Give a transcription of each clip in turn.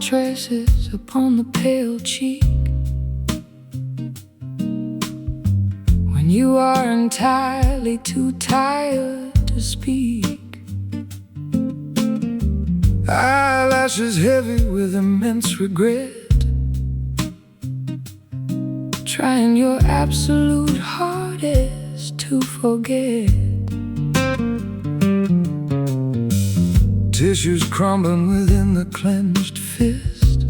traces upon the pale cheek. When you are entirely too tired to speak, eyelashes heavy with immense regret, trying your absolute hardest to forget. Tissues crumbling within the clenched fist,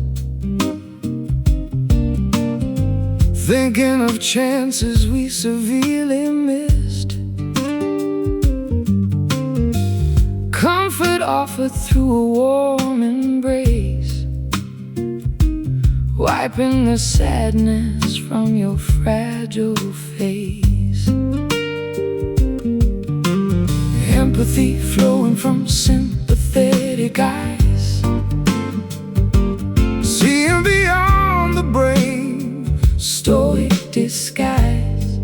thinking of chances we severely missed. Comfort offered through a warm embrace, wiping the sadness from your fragile face. Empathy flowing from sympathetic eyes, seeing beyond the brave, stoic disguise.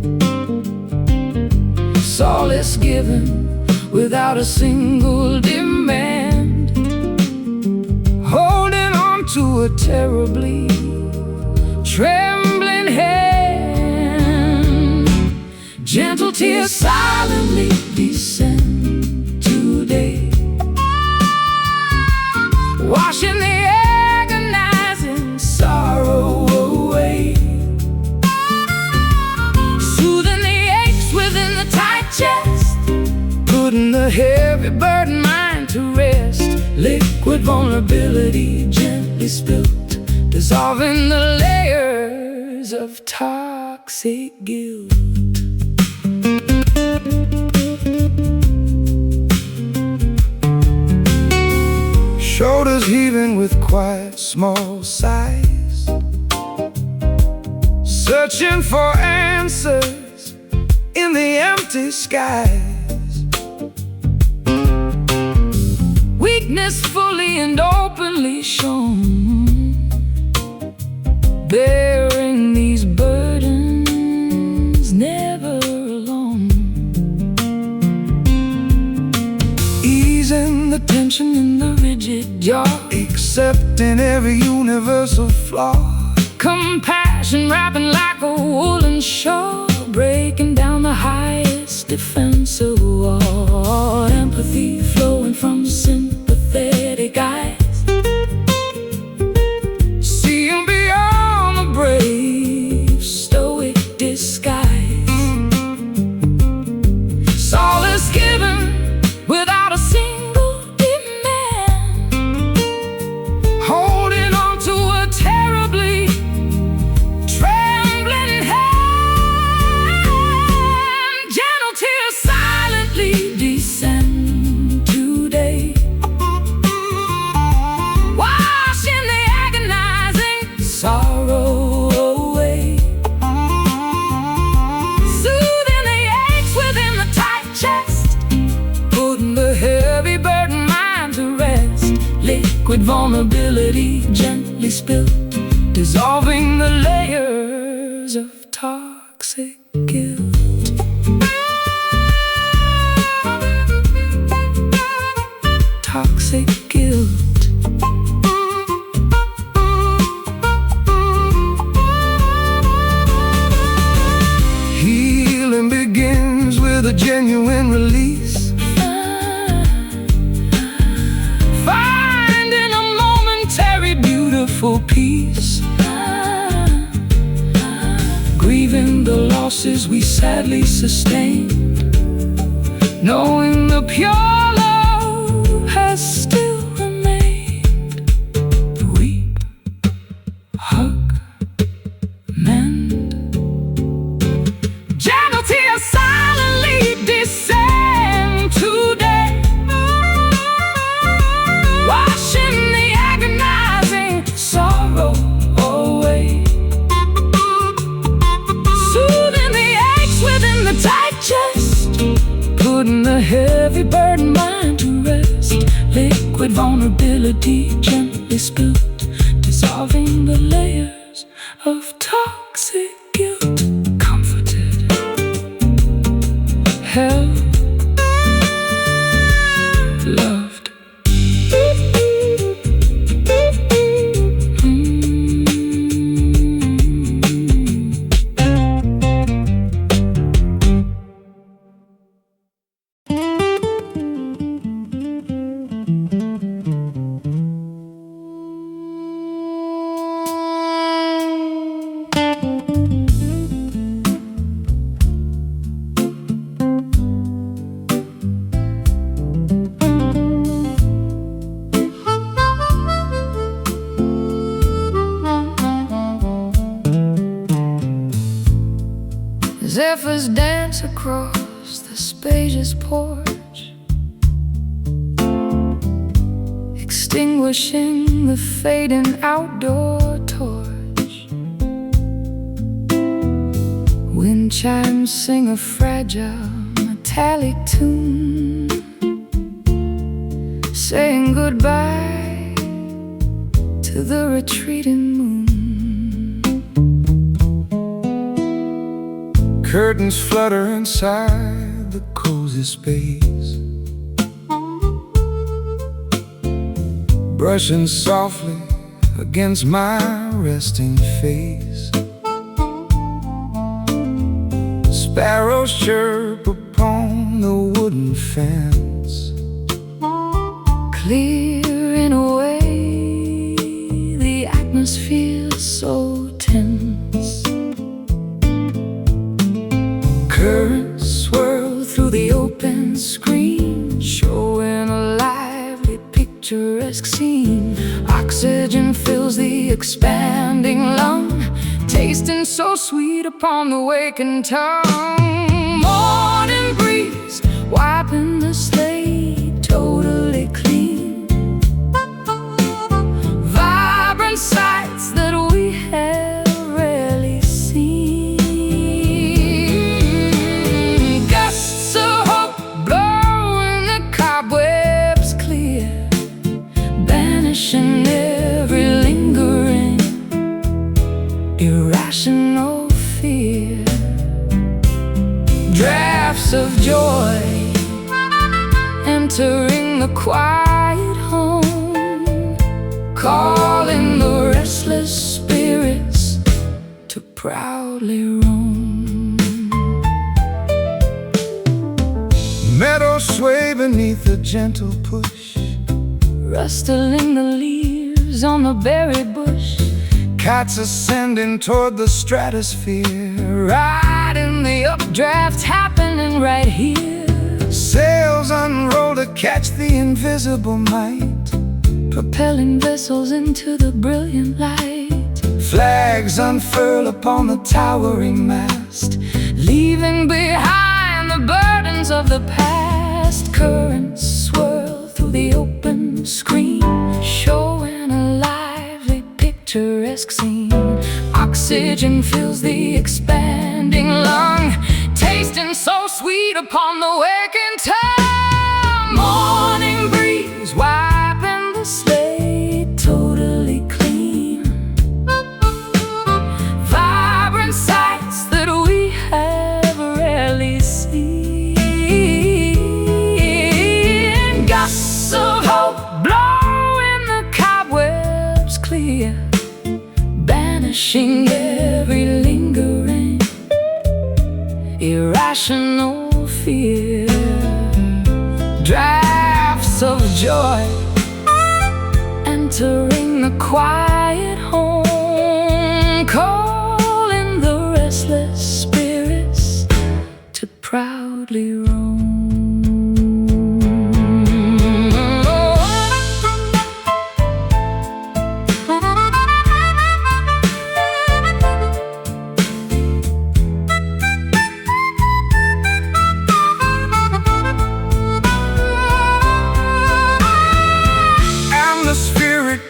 Solace given without a single demand, holding on to a terribly trembling hand. Gentle tears silently descend today, washing the agonizing sorrow away, soothing the aches within the tight chest, putting the heavy burden mind to rest. Liquid vulnerability gently spilt, dissolving the layers of toxic guilt. Shoulders heaving with quiet small sighs, searching for answers in the empty skies. Weakness fully and openly shown, bearing these burdens never alone. Easing the tension in the rigid jaw, accepting every universal flaw. Compassion wrapping like a woolen shawl, breaking down the highest defensive wall. Empathy flowing from sympathetic eyes, seeing beyond the brave, stoic disguise. Solace given without a single demand, holding on to a terribly trembling hand. Gentle tears silently descend today, washing the agonizing sorrow away, soothing the aches within the tight chest, putting the heavy burden mind to rest. Liquid vulnerability gently spilt, dissolving the layers of toxic guilt. Toxic guilt. Healing begins with a genuine release, finding a momentary beautiful peace, grieving the losses we sadly sustained, knowing the pure love has still remained. Weep, hug, mend. Gentle tears silently descend today, washing the agonizing sorrow away, soothing the aches within the tight chest, putting the heavy burden mind to rest. Liquid vulnerability gently spilt, dissolving the layers of toxic guilt. Comforted, held, loved. Zephyrs dance across the spacious porch, extinguishing the fading outdoor torch. Wind chimes sing a fragile metallic tune, saying goodbye to the retreating moon. Curtains flutter inside the cozy space, brushing softly against my resting face. Sparrows chirp upon the wooden fence, clearing away the atmosphere so tense. Currents swirl through the open screen, showing a lively, picturesque scene. Oxygen fills the expanding lung, tasting so sweet upon the wakened tongue. Morning breeze wiping the slate totally clean, vibrant sights that we have rarely seen. Gusts of hope blowing the cobwebs clear, banishing every lingering irrational fear. Drafts of joy entering the quiet home, calling the restless spirits to proudly roam. Meadows sway beneath a gentle push, rustling the leaves on the berry bush. Cats ascending toward the stratosphere, riding the updraft happening right here. Sails unroll to catch the invisible might, propelling vessels into the brilliant light. Flags unfurl upon the towering mast, leaving behind the burdens of the past. Currents swirl through the open screen, showing a lively, picturesque scene. Oxygen fills the expanding lung, tasting so sweet upon the waking tongue. Morning breeze wiping the slate totally clean, vibrant sights that we have rarely seen. Gusts of hope blowing the cobwebs clear, banishing every lingering irrational fear. Drafts of joy entering the quiet home, calling the restless spirits to proudly roam.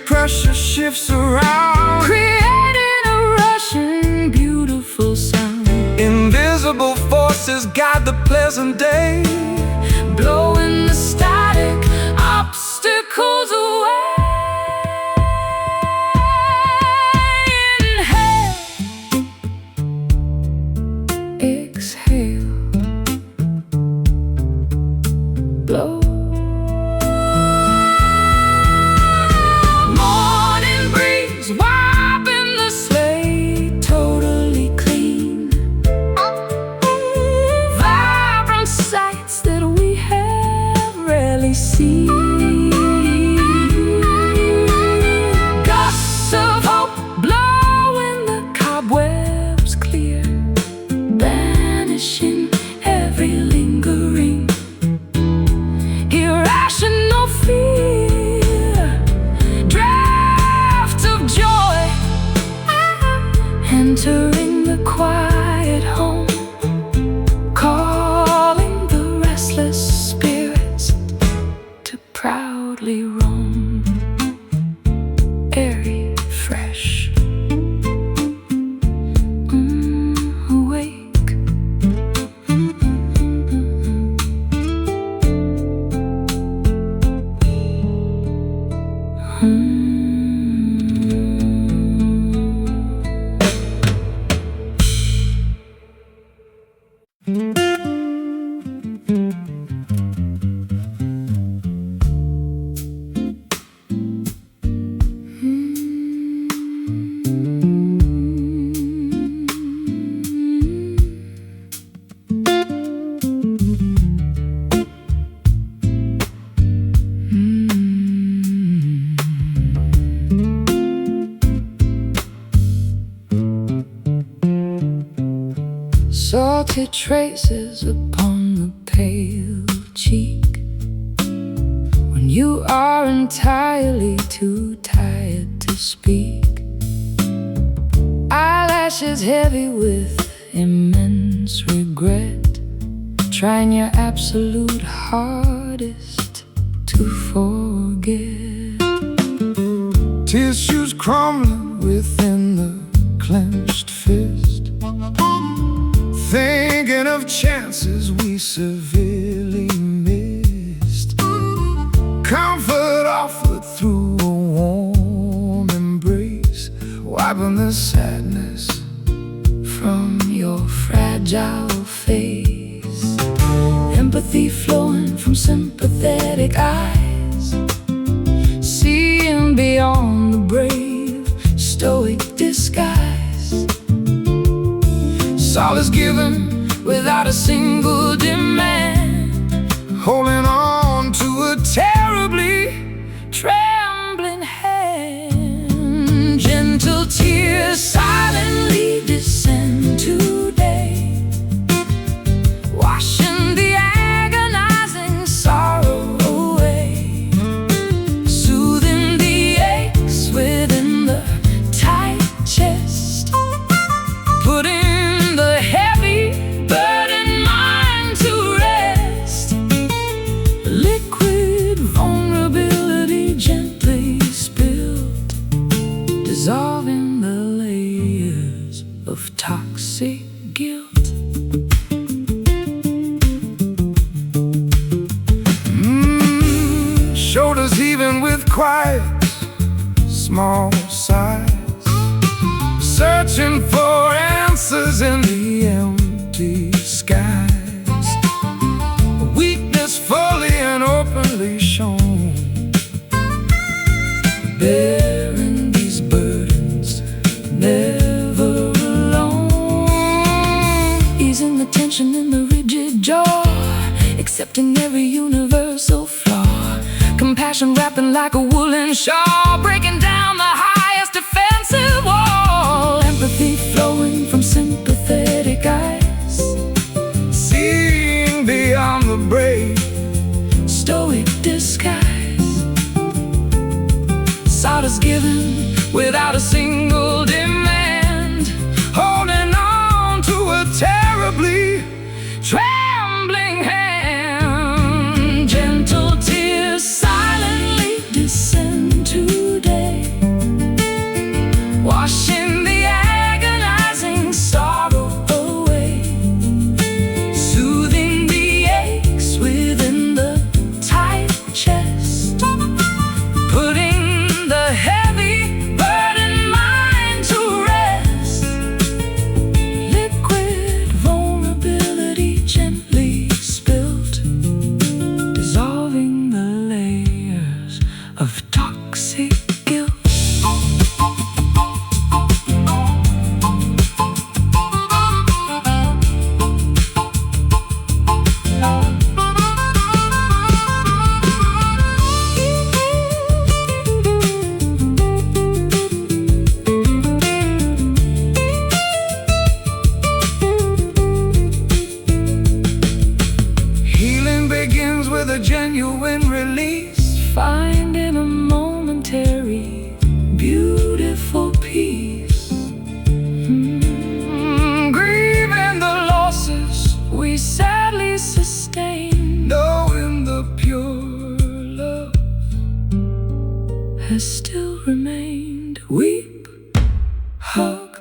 Pressure shifts around, creating a rushing, beautiful sound. Invisible forces guide the pleasant day, blowing the static obstacles away. Inhale, exhale, blow. See gusts of hope blowing the cobwebs clear, banishing every lingering irrational fear. Drafts of joy entering the quiet home, salty traces upon the pale cheek, when you are entirely too tired to speak. Eyelashes heavy with immense regret, trying your absolute hardest to forget. Tissues crumbling within the clenched fist, thinking of chances we severely missed. Comfort offered through a warm embrace, wiping the sadness from your fragile face. Empathy flowing from sympathetic eyes, seeing beyond the brave, stoic disguise. Solace given without a single demand, holding on to a terribly trembling hand. Gentle tears silently descend today, washing the agonizing sorrow away, soothing the aches within the tight chest, putting the heavy burdened mind to rest. Liquid vulnerability gently spilled, dissolving the layers of toxic guilt. Shoulders heaving with quiet, small sighs, searching for answers in the empty skies. Weakness fully and openly shown, bearing these burdens, never alone. Easing the tension in the rigid jaw, accepting every universal flaw. Compassion wrapping like a woolen shawl, breaking down the highest defensive wall. Empathy flowing from sympathetic eyes, seeing beyond the brave, stoic disguise. Solace given without a single demand, holding on to a terribly trembling hand. Gentle tears silently descend today, washing the agonizing sorrow away, soothing the aches within the tight chest, putting the heavy burdened mind to rest. Liquid vulnerability gently spilled, dissolving the layers of toxic guilt. Healing begins with a genuine release, finding a momentary, beautiful peace. Grieving the losses we sadly sustain, knowing the pure love has still remained. Weep, hug,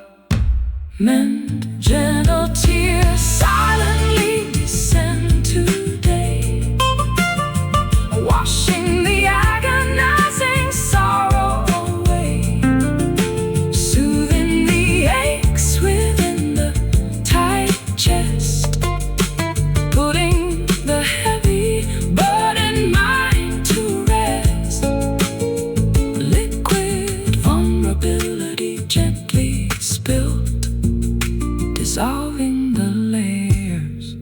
mend. Gentle tears silently descend today, washing the agonizing sorrow away, soothing the aches within the tight chest, putting the heavy burdened mind to rest. Liquid vulnerability gently spilled, dissolving the layers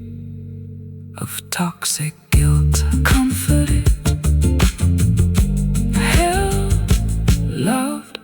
of toxic guilt. Comforted, held, loved.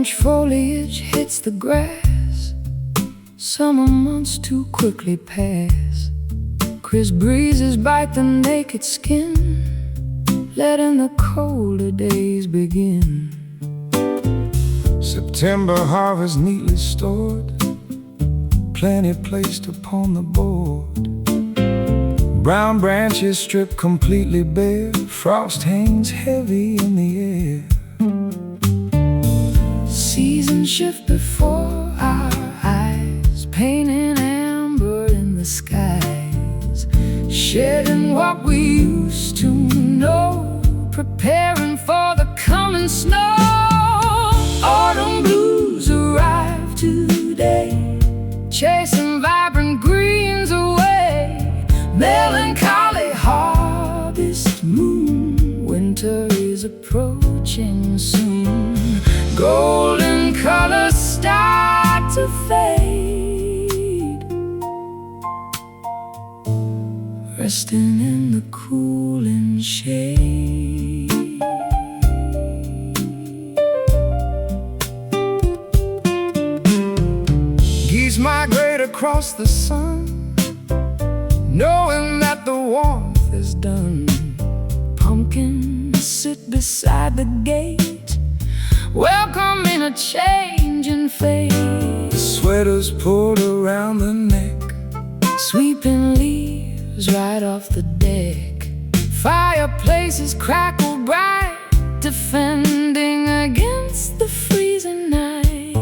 Orange foliage hits the grass. Summer months too quickly pass. Crisp breezes bite the naked skin, letting the colder days begin. September harvest neatly stored, plenty placed upon the board. Brown branches stripped completely bare, frost hangs heavy in the air. Seasons shift before our eyes, painting amber in the skies, shedding what we used to know, preparing for the coming snow. Autumn blues arrive today, chasing vibrant greens away. Melancholy harvest moon, winter is approaching soon. Golden colors start to fade, resting in the cooling shade. Geese migrate across the sun, knowing that the warmth is done. Pumpkins sit beside the gate, welcoming a change in fate. Sweaters pulled around the neck, sweeping leaves right off the deck. Fireplaces crackle bright, defending against the freezing night.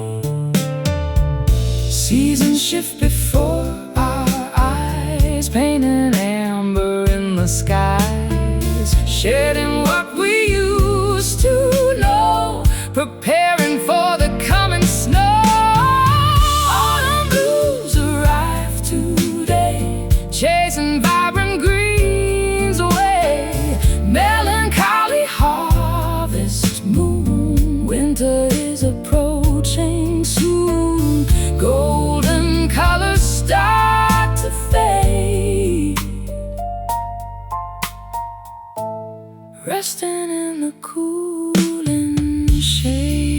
Seasons shift before our eyes, painting amber in the skies, shedding what we used to know, preparing for the coming snow. Autumn blues arrive today, chasing vibrant greens away. Melancholy harvest moon, winter is approaching soon. Golden colors start to fade, resting in the cooling shade.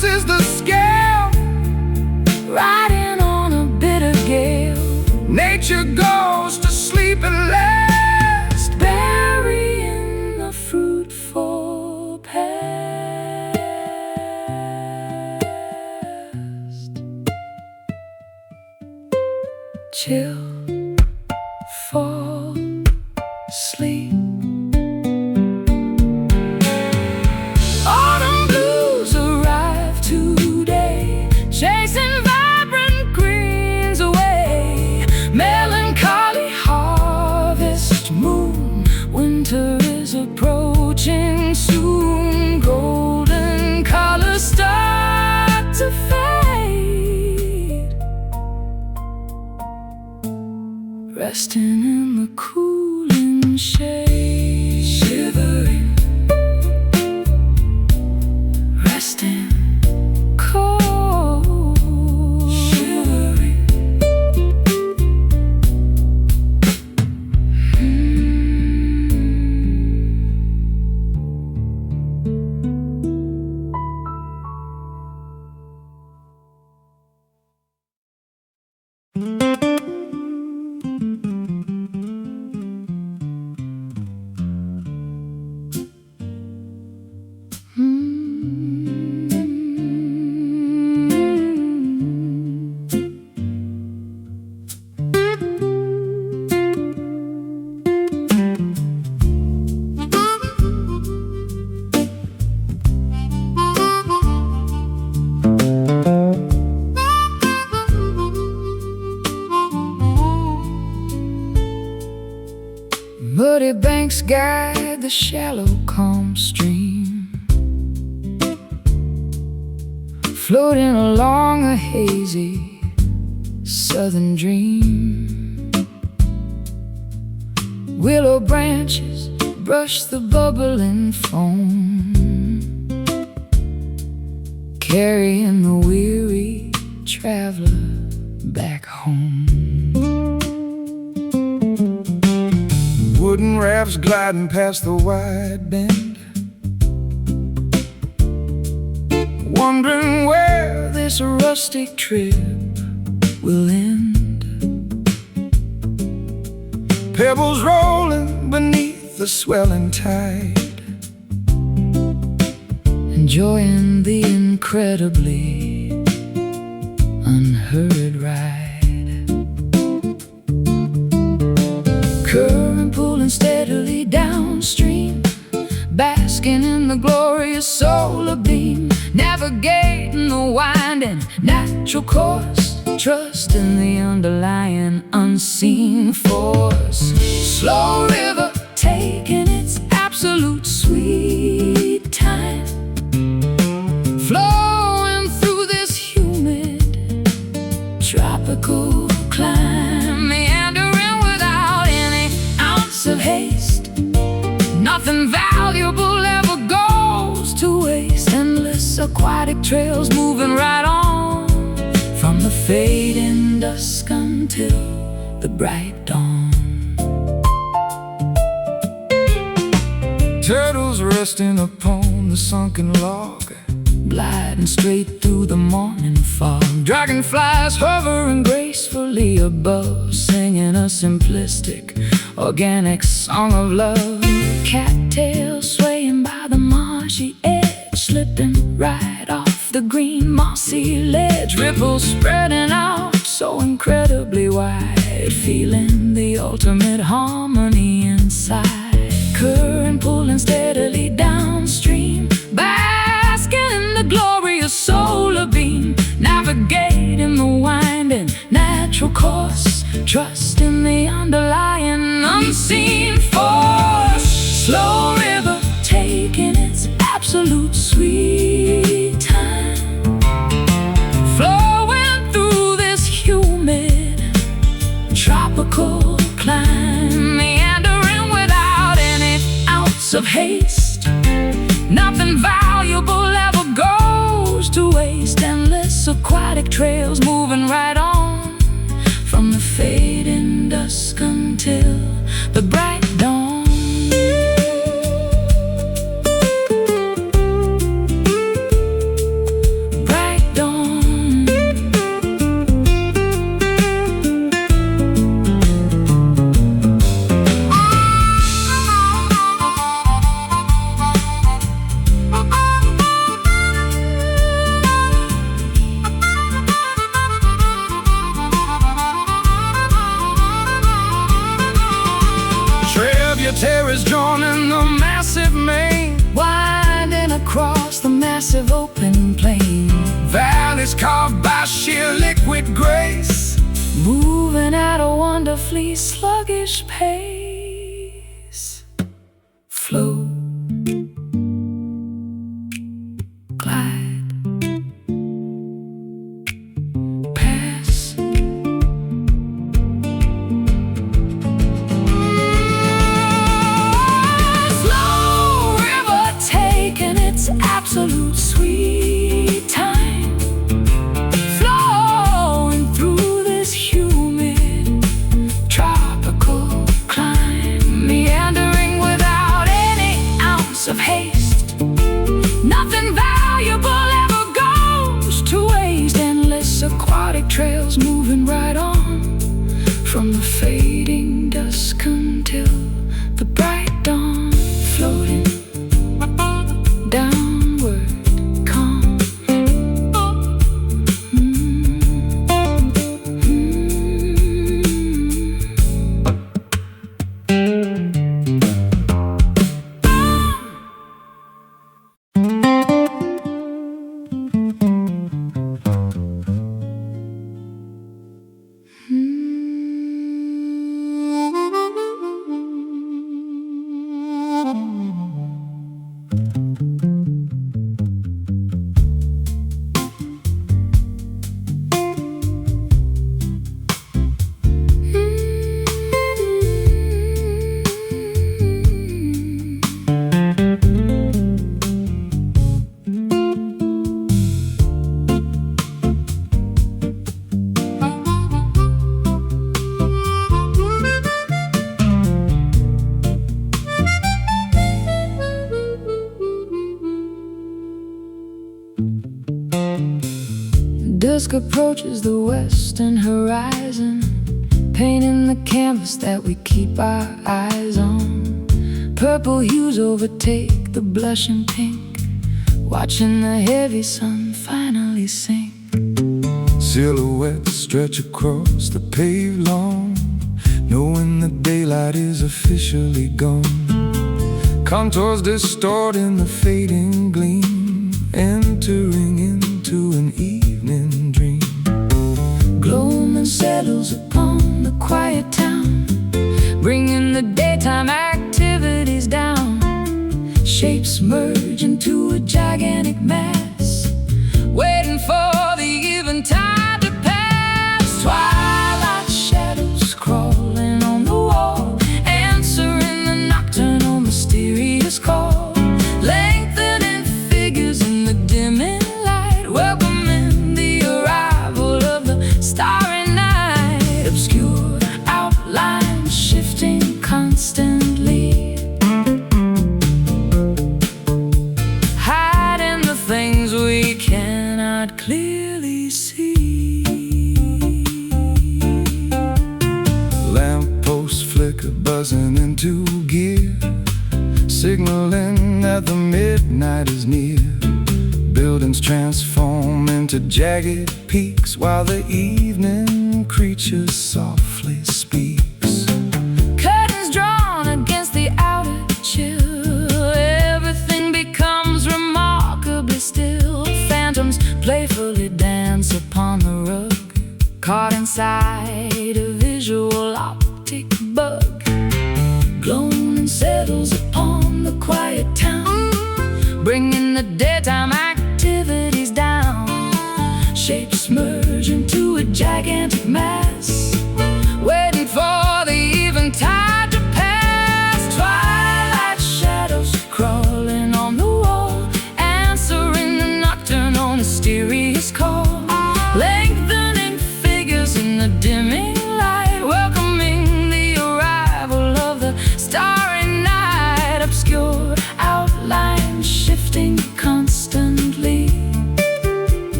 Is the scale, riding on a bitter gale. Nature goes to sleep at last, burying the fruitful past. Chill, fall asleep. Chasing vibrant greens away. Melancholy harvest moon, winter is approaching soon. Golden colors start to fade, resting in the cooling shade. Shivering, resting cold. Muddy banks guide the shallow, calm stream. floating along a hazy southern dream. Willow branches brush the bubbling foam, carrying the weary traveler back home. Wooden rafts gliding past the wide bend, wondering where this rustic trip will end. Pebbles rolling beneath the swelling tide, enjoying the incredibly unhurried ride. Current pulling steadily downstream, basking in the glorious solar beam, navigating the winding natural course, trusting the underlying unseen force. Slow river taking its absolute sweet time, flowing through this humid tropical climb, meandering without any ounce of haste. Nothing valuable ever goes to waste. Endless aquatic trails moving right on, from the fading dusk until the bright dawn. Turtles resting upon the sunken log, gliding straight through the morning fog. Dragonflies hovering gracefully above, singing a simplistic, organic song of love. Cattails swaying by the marshy edge, slipping right off the green mossy ledge. Ripples spreading out so incredibly wide, feeling the ultimate harmony inside. Current pulling steadily downstream, basking in the glorious solar beam, navigating the winding natural course, trusting the underlying unseen force. Slow river taking its absolute sweet time, flowing through this humid tropical climb, meandering without any ounce of haste. Nothing valuable ever goes to waste. Endless aquatic trails moving right on, from the fading dusk until the bright dawn. Terrors drawn in the massive main, winding across the massive open plain. Valleys carved by sheer liquid grace, moving at a wonderfully sluggish pace. Float, glide, pass. Absolute sweet time, flowing through this humid tropical climb. dusk approaches the western horizon, painting the canvas that we keep our eyes on. Purple hues overtake the blushing pink, watching the heavy sun finally sink. Silhouettes stretch across the paved lawn, knowing the daylight is officially gone. Contours distort in the fading gleam, entering into an evening dream. Gloaming settles upon the quiet town, bringing the daytime activities down. Shapes merge into a gigantic mass, waiting for the eventide to pass. Twilight shadows crawling on the wall, answering the nocturnal mysterious call. Lengthening figures in the dimming light, welcoming the arrival of the starry night. Obscure outlines shifting constantly, hiding the things we cannot clearly see. Lampposts flicker, buzzing into gear, signaling that the midnight is near. Buildings transform into jagged peaks, while the evening creature softly speaks. Curtains drawn against the outer chill, everything becomes remarkably still. Phantoms playfully dance upon the rug, caught inside a visual optic bug. Gloaming settles upon the quiet town, bringing the daytime activities down. Shapes merge into a gigantic mass, waiting for the eventide to pass. Twilight shadows crawling on the wall, answering the nocturnal mysterious call. Lengthening figures in the dimming light, welcoming the arrival of the starry night. Obscure outlines shifting constantly,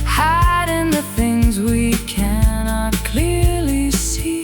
hiding the things we cannot clearly see.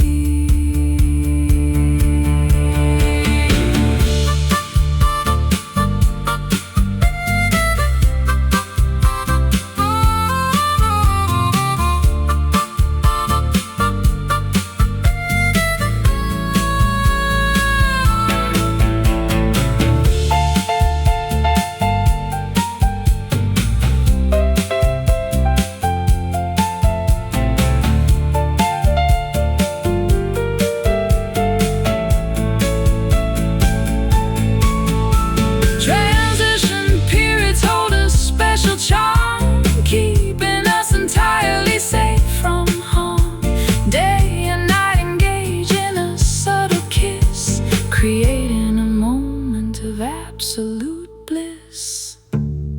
Transition periods hold a special charm, keeping us entirely safe from harm. Day and night engage in a subtle kiss, creating a moment of absolute bliss.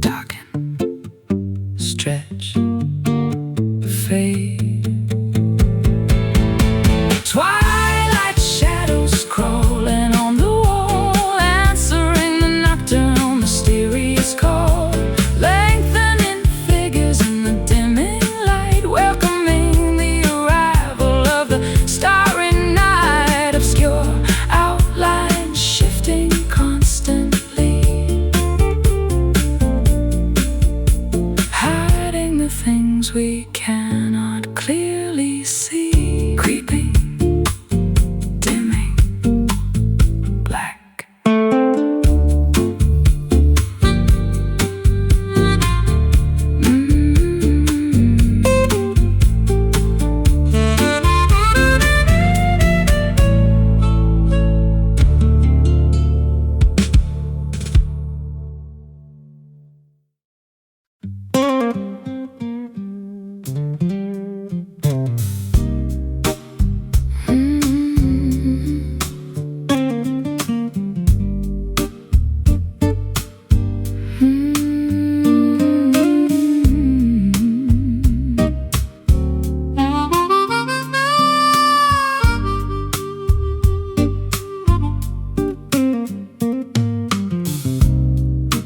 Darken, stretch, fade. Twilight shadows crawling on the wall, answering the nocturnal mysterious call. Lengthening figures in the dimming light, welcoming the arrival of the starry night. Obscure outlines shifting constantly, hiding the things we cannot clearly see. Creeping, dimming, black.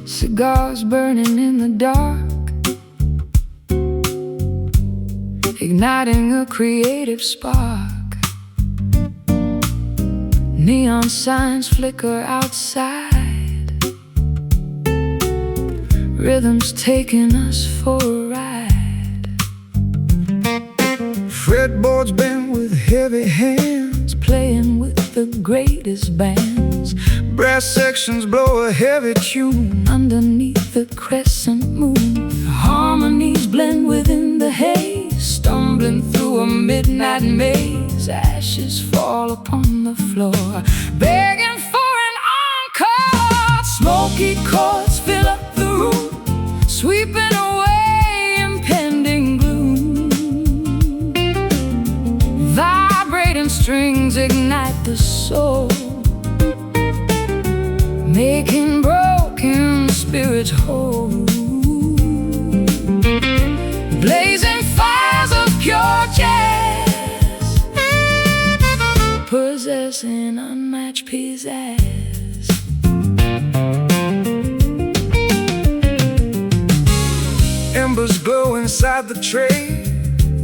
Cigars burning in the dark, igniting a creative spark. Neon signs flicker outside, rhythms taking us for a ride. Fretboards bend with heavy hands, Playing with the greatest bands. brass sections blow a heavy tune. Underneath the crescent moon, harmonies blend within the haze. Stumbling through a midnight maze, ashes fall upon the floor, begging for an encore. Smoky chords fill up the room, sweeping away impending gloom. Vibrating strings ignite the soul, making broken spirits whole. Blazing fires of pure jazz, possessing unmatched pizzazz. Embers glow inside the tray,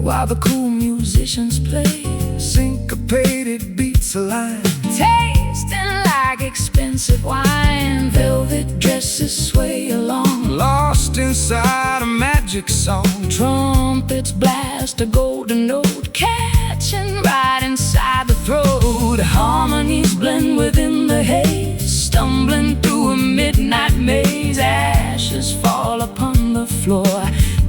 While the cool musicians play, syncopated beats align. tasting like expensive wine. Velvet dresses sway along, Lost inside a magic song. trumpets blast a golden note, catching right inside the throat. Harmonies blend within the haze, stumbling through a midnight maze. Ashes fall upon the floor,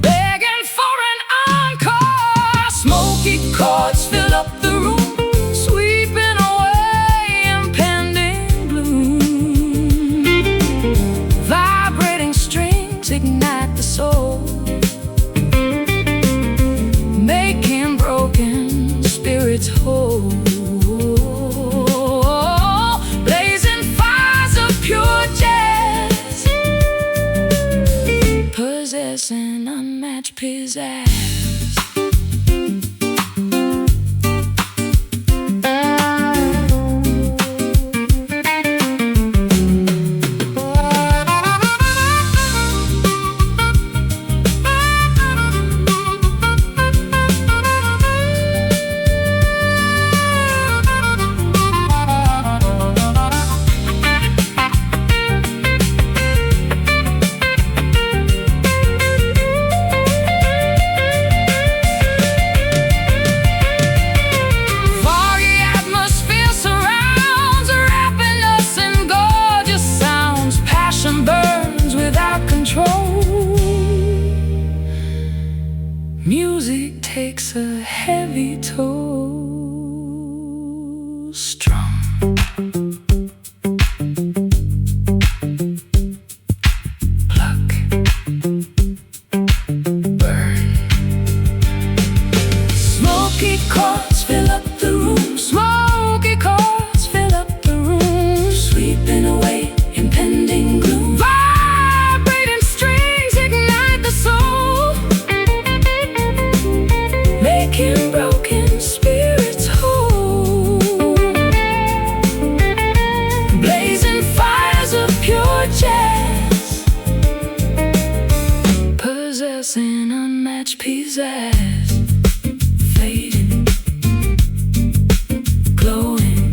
begging for an encore. Smoky chords fill up the room, sweeping away impending gloom. Vibrating strings ignite the soul, making broken spirits whole. Blazing fires of pure jazz, possessing unmatched pizzazz. Music takes a heavy toll, strum. Pluck. Burn. Smoky chords fill up the room, smoky chords fill up the room, sweeping away impending gloom. Vibrating strings ignite the soul, making broken spirits whole. Blazing fires of pure jazz, possessing unmatched pizzazz. Fading, glowing.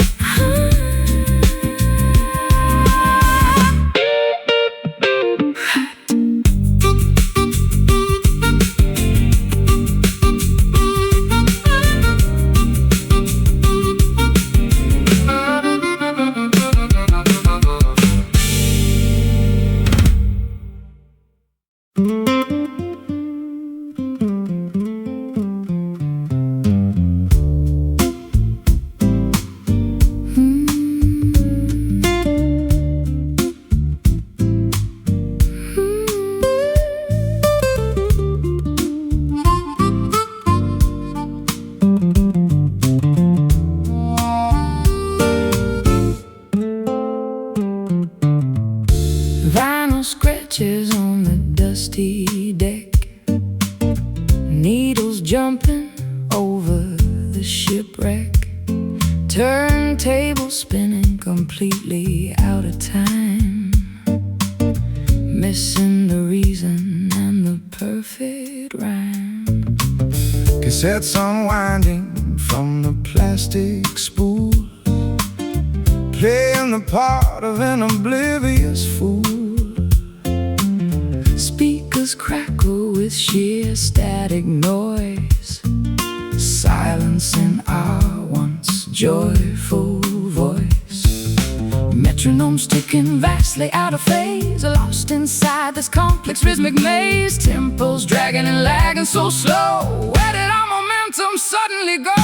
Vinyl scratches on the dusty deck, needles jumping over the shipwreck, turntable spinning completely out of time, missing the reason and the perfect rhyme. Cassettes unwinding from the plastic spool, playing the part of an oblivious fool. Speakers crackle with sheer static noise, silencing our once joyful voice. Metronomes ticking vastly out of phase, lost inside this complex rhythmic maze. Tempos dragging and lagging so slow. Where did our momentum suddenly go?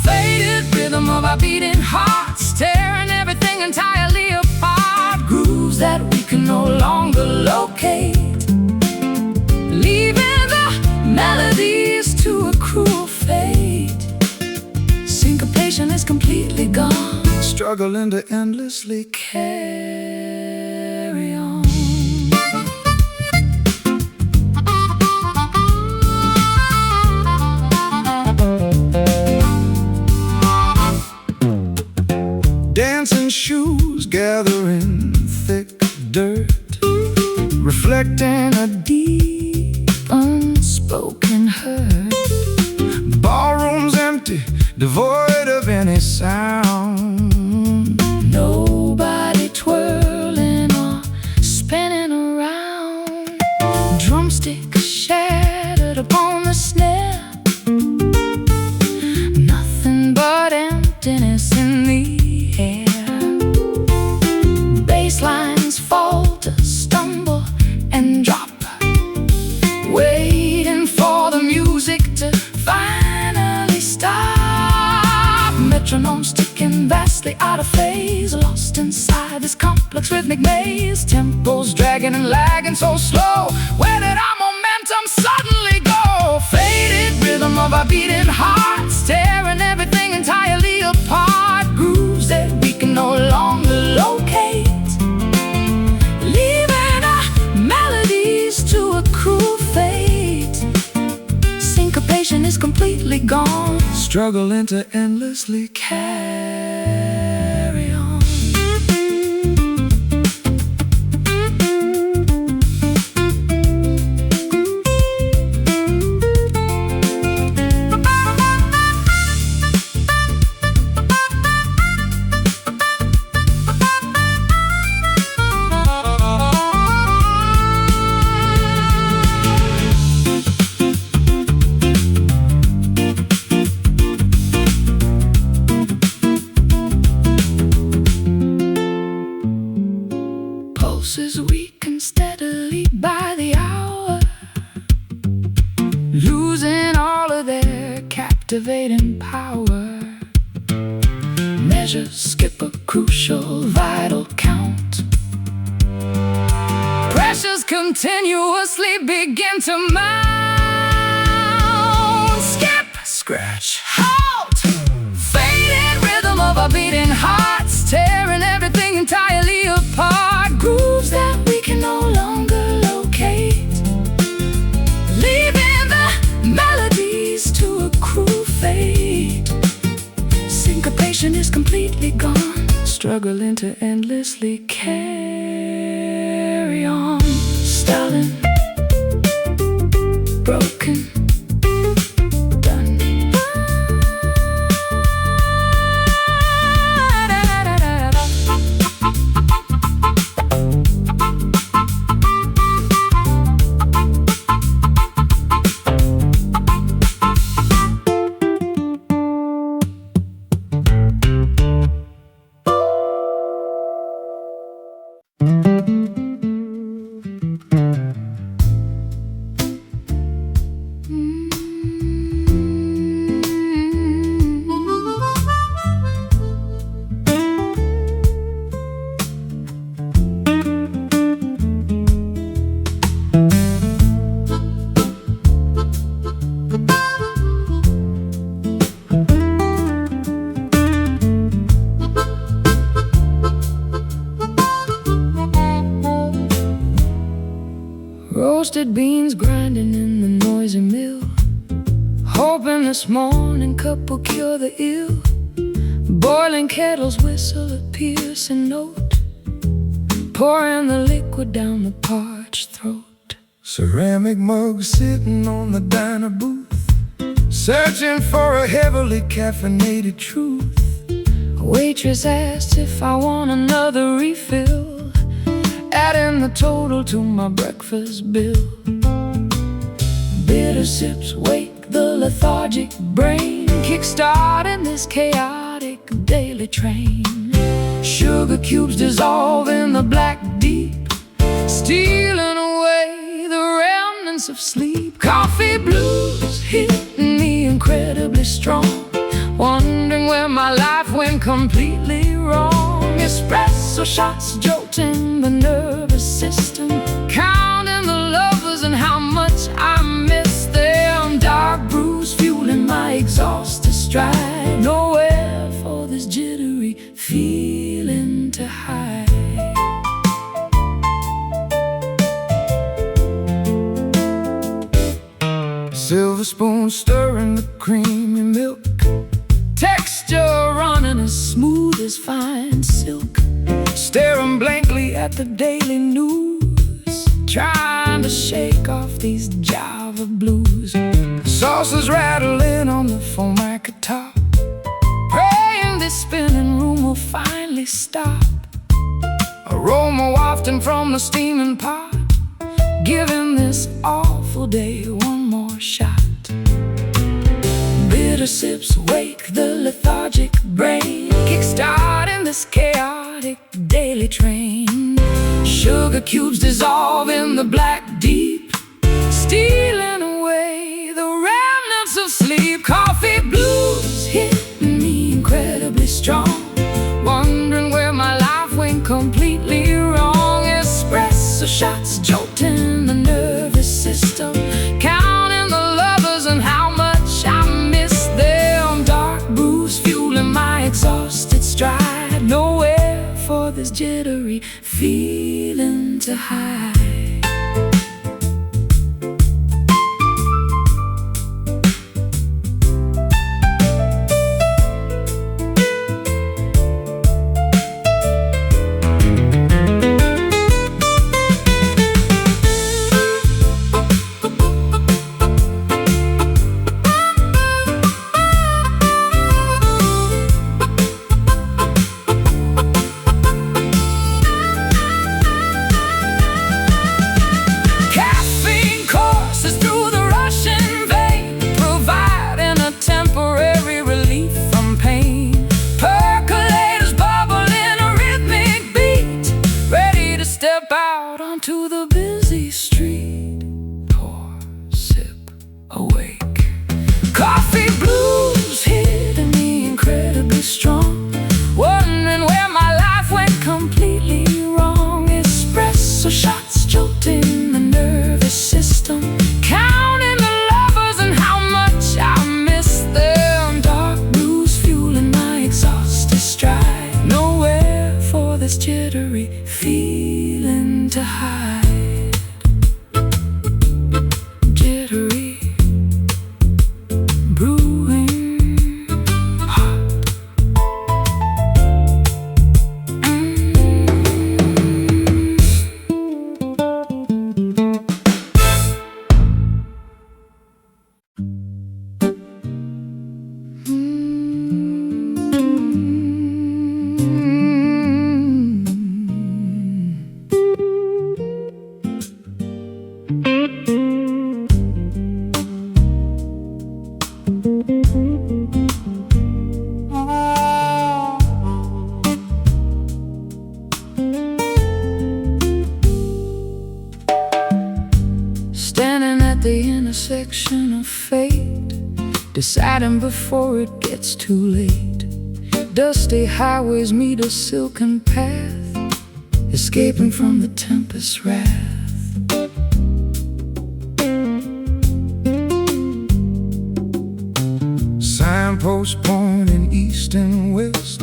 Faded rhythm of our beating hearts, tearing everything entirely apart. Grooves that we can no longer locate, leaving the melodies to a cruel fate. Syncopation is completely gone, Struggling to endlessly carry on. Dancing shoes gathering thick dirt, reflecting a deep unspoken hurt. Ballrooms empty, devoid of any sound. Nobody twirling or spinning around. Drumstick shattered upon the snare, nothing but emptiness in the air. Bass lines falter, stumble and drop, waiting for the music to finally stop. Metronomes ticking vastly out of phase, lost inside this complex rhythmic maze. Tempos dragging and lagging so slow. Where did our momentum suddenly go? Faded rhythm of our beating hearts, tearing everything entirely apart. Grooves that we can no longer locate, leaving our melodies to a cruel fate. Syncopation is completely gone, Struggling to endlessly carry on. Pulses weaken steadily by the hour, losing all of their captivating power. Measures skip a crucial vital count. Pressures continuously begin to mount. Skip, Scratch, halt, faded rhythm of our beating hearts, tearing everything entirely apart. Grooves that we can no longer locate, leaving the melodies to a cruel fate. Syncopation is completely gone, struggling to endlessly carry on. Stalin, broken, done. Roasted beans grinding in the noisy mill, hoping this morning cup will cure the ill. Boiling kettles whistle a piercing note, pouring the liquid down the parched throat. ceramic mugs sitting on the diner booth, searching for a heavily caffeinated truth. A waitress asked if I want another refill, adding the total to my breakfast bill. Bitter sips wake the lethargic brain, kickstarting this chaotic daily train. Sugar cubes dissolve in the black deep, stealing away the remnants of sleep. Coffee blues hitting me incredibly strong, wondering where my life went completely wrong. Espresso shots jolting the nervous system, counting the lovers and how much I miss them. Dark brews fueling my exhausted stride, nowhere for this jittery feeling to hide. Silver spoon stirring the creamy milk, Texture running as smooth as fine silk. staring blankly at the daily news, Trying to shake off these Java blues. saucers rattling on the formica top, Praying this spinning room will finally stop. aroma wafting from the steaming pot, Giving this awful day one more shot. Bitter sips wake the lethargic brain, kickstarting this chaotic daily train. Sugar cubes dissolve in the black deep, stealing away the remnants of sleep. Coffee blues hitting me incredibly strong, wondering where my life went completely wrong. Espresso shots jolting the nervous system, counting the lovers and how much I miss them. Dark brews fueling my exhausted stride, nowhere for this jittery feeling to hide. To the busy street, pour, sip, awake. Coffee blues hitting me incredibly strong, wondering where my life went completely wrong. Espresso shots jolting the nervous system, counting the lovers and how much I miss them. Dark blues fueling my exhausted stride, nowhere for this jittery feeling to hide. Jittery, brewing hot. Standing at the intersection of fate, deciding before it gets too late. Dusty highways meet a silken path, escaping from the tempest's wrath. signposts pointing east and west,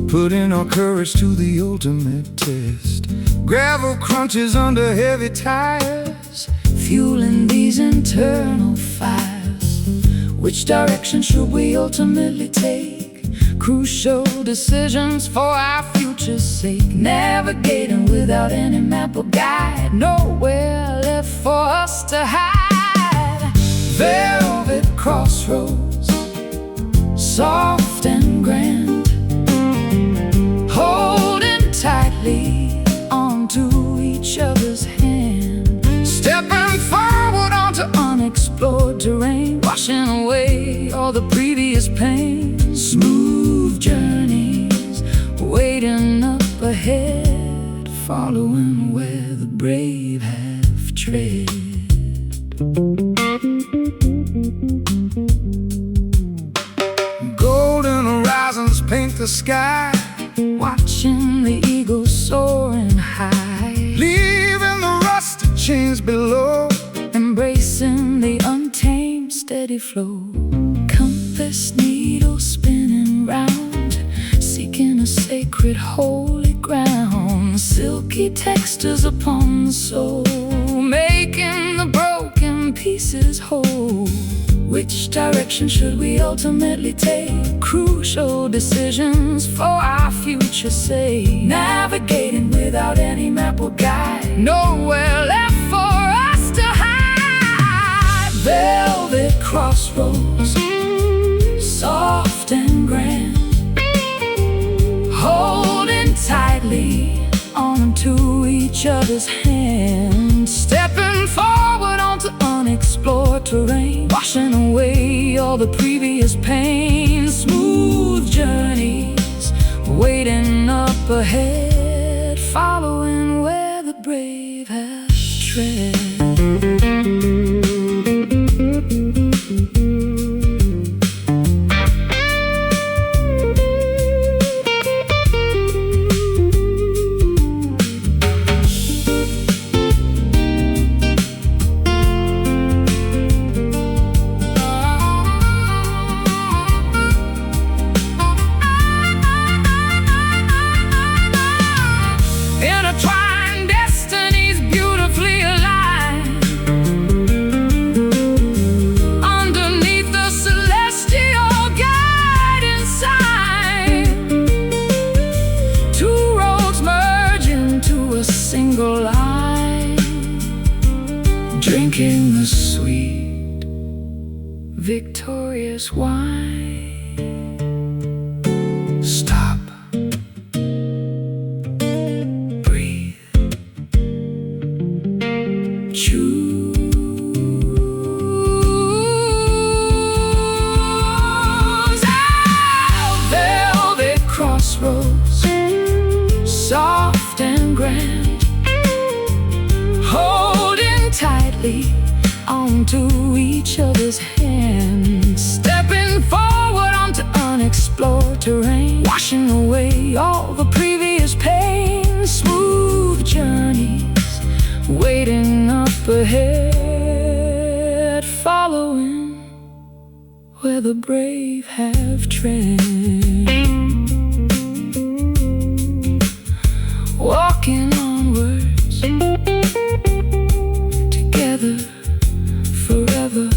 putting our courage to the ultimate test. Gravel crunches under heavy tires, fueling these internal fires. Which direction should we ultimately take? Crucial decisions for our future's sake. Navigating without any map or guide, nowhere left for us to hide. velvet crossroads, soft and grand, holding tightly onto each other's hand, stepping forward onto unexplored terrain, washing away all the previous pain. Smooth journeys waiting up ahead, following where the brave have tread. Golden horizons paint the sky, watching the eagle soaring high, leaving the rusted chains below, embracing the untamed steady flow. Compass needle spinning round, seeking a sacred holy ground. Silky textures upon the soul, making the broken pieces whole. Which direction should we ultimately take? Crucial decisions for our future sake. Navigating without any map or guide, nowhere left for us to hide. Velvet crossroads, soft and grand, holding tightly onto each other's hands, stepping forward onto unexplored terrain, washing away all the previous pain. Smooth journeys waiting up ahead, following where the brave have tread. Intertwined destinies beautifully aligned, underneath the celestial guiding sign. Two roads merge into a single line, drinking the sweet, victorious wine. Stop. Velvet crossroads, soft and grand, holding tightly onto each other's hands, stepping forward onto unexplored terrain, washing away all the previous pain. Smooth journeys waiting up ahead, following where the brave have tread. Walking onwards, together forever.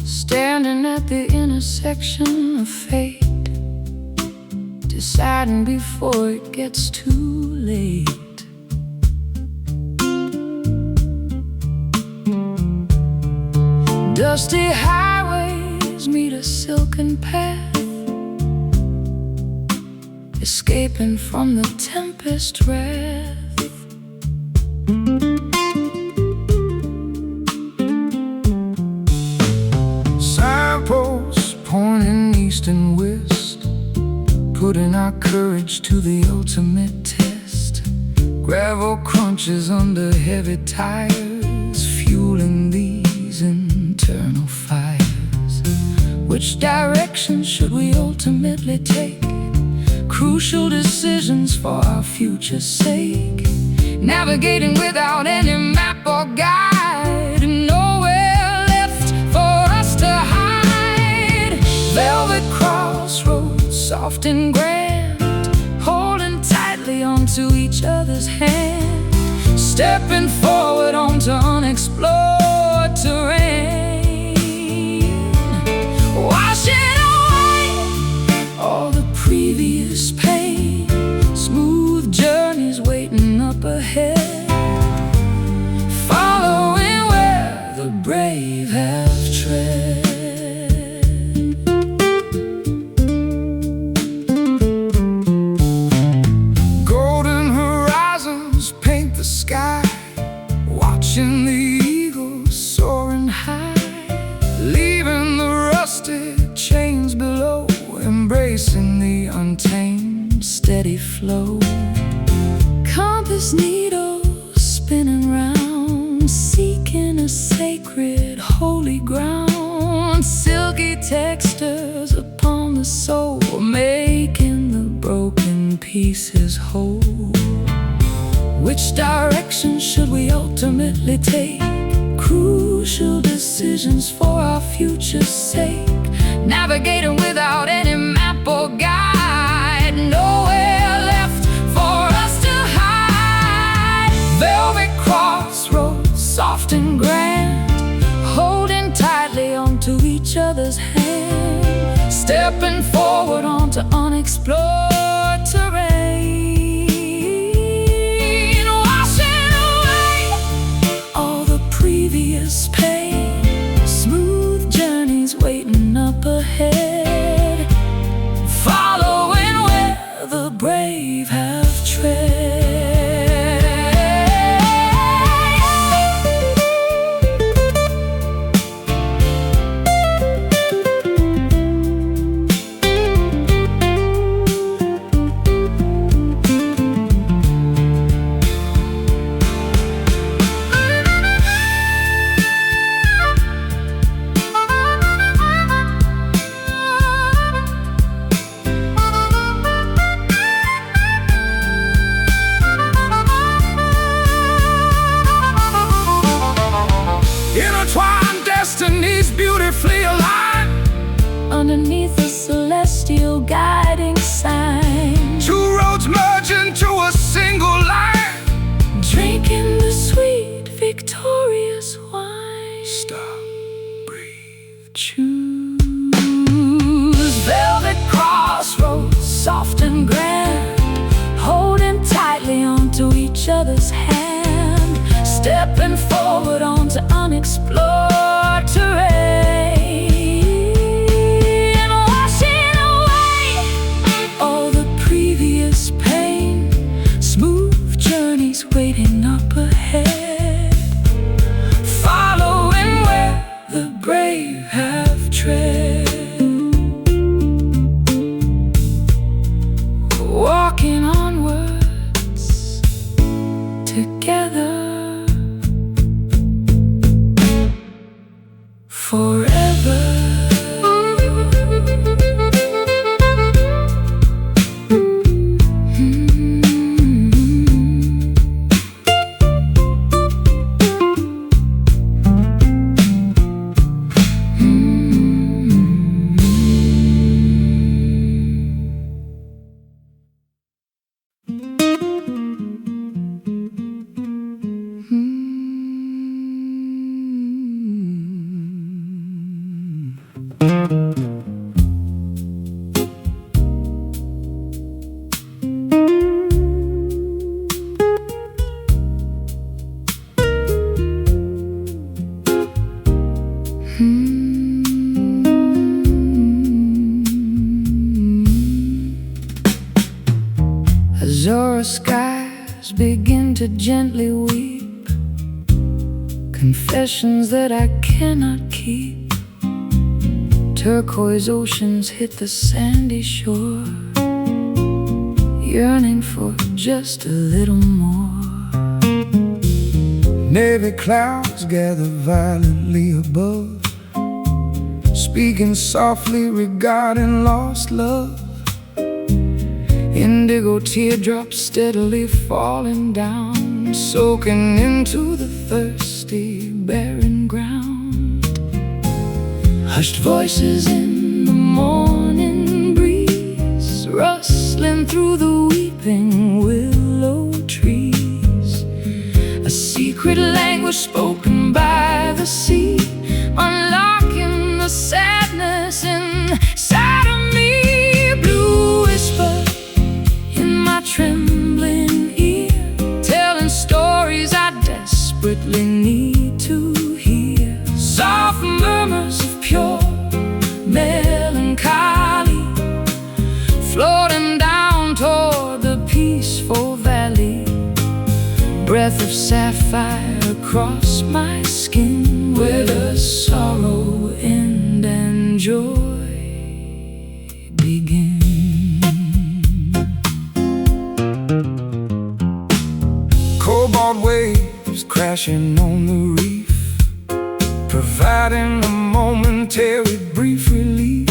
Standing at the intersection of fate, deciding before it gets too late. Dusty highways meet a silken path, escaping from the tempest wrath. Signposts pointing east and west, putting our courage to the ultimate test. Gravel crunches under heavy tires, fueling these internal fires. Which Which direction should we ultimately take? Crucial decisions for our future's sake. Navigating without any map or guide, nowhere left for us to hide. Velvet crossroads, soft and grand, holding tightly onto each other's hand, stepping forward onto unexplored terrain, washing away all the previous pain. Smooth journeys waiting up ahead, following where the brave have tread. Golden horizons paint the sky, watching the eagles soaring high, leaving the rusted chains below, embracing the untamed steady flow. Compass needles spinning round, seeking a sacred holy ground. Silky textures upon the soul, making the broken pieces whole. Which direction should we ultimately take? Crucial decisions for our future's sake. Navigating without any map or guide, nowhere left for us to hide. Velvet crossroads, soft and grand, holding tightly onto each other's hand, stepping forward onto unexplored terrain, washing away all the previous pain. Smooth journeys waiting up ahead, following where the brave have tread. Intertwined destinies beautifully aligned, underneath a celestial guiding sign. Two roads merge into a single line, drinking the sweet victorious wine. Stop, breathe, choose. Velvet crossroads, soft and grand, holding tightly onto each other's hand, stepping forward onto unexplored terrain, washing away all the previous pain. Smooth journeys waiting up ahead, following where the brave have tread. Walking onwards together forever. Azure skies begin to gently weep, confessions that I cannot keep. Turquoise oceans hit the sandy shore, yearning for just a little more. Navy clouds gather violently above, speaking softly regarding lost love. Indigo teardrops steadily falling down, soaking into the thirsty, barren ground. Hushed voices in the morning breeze, rustling through the weeping willow trees. A secret language spoken by the sea, unlocking the sadness inside of me. Blue whisper in my trembling ear, telling stories I desperately need to hear. Soft murmurs of pure melancholy, floating down toward the peaceful valley. Breath of sapphire across my skin, where does sorrow end and joy begin? Cobalt waves crashing on the reef, providing a momentary brief relief.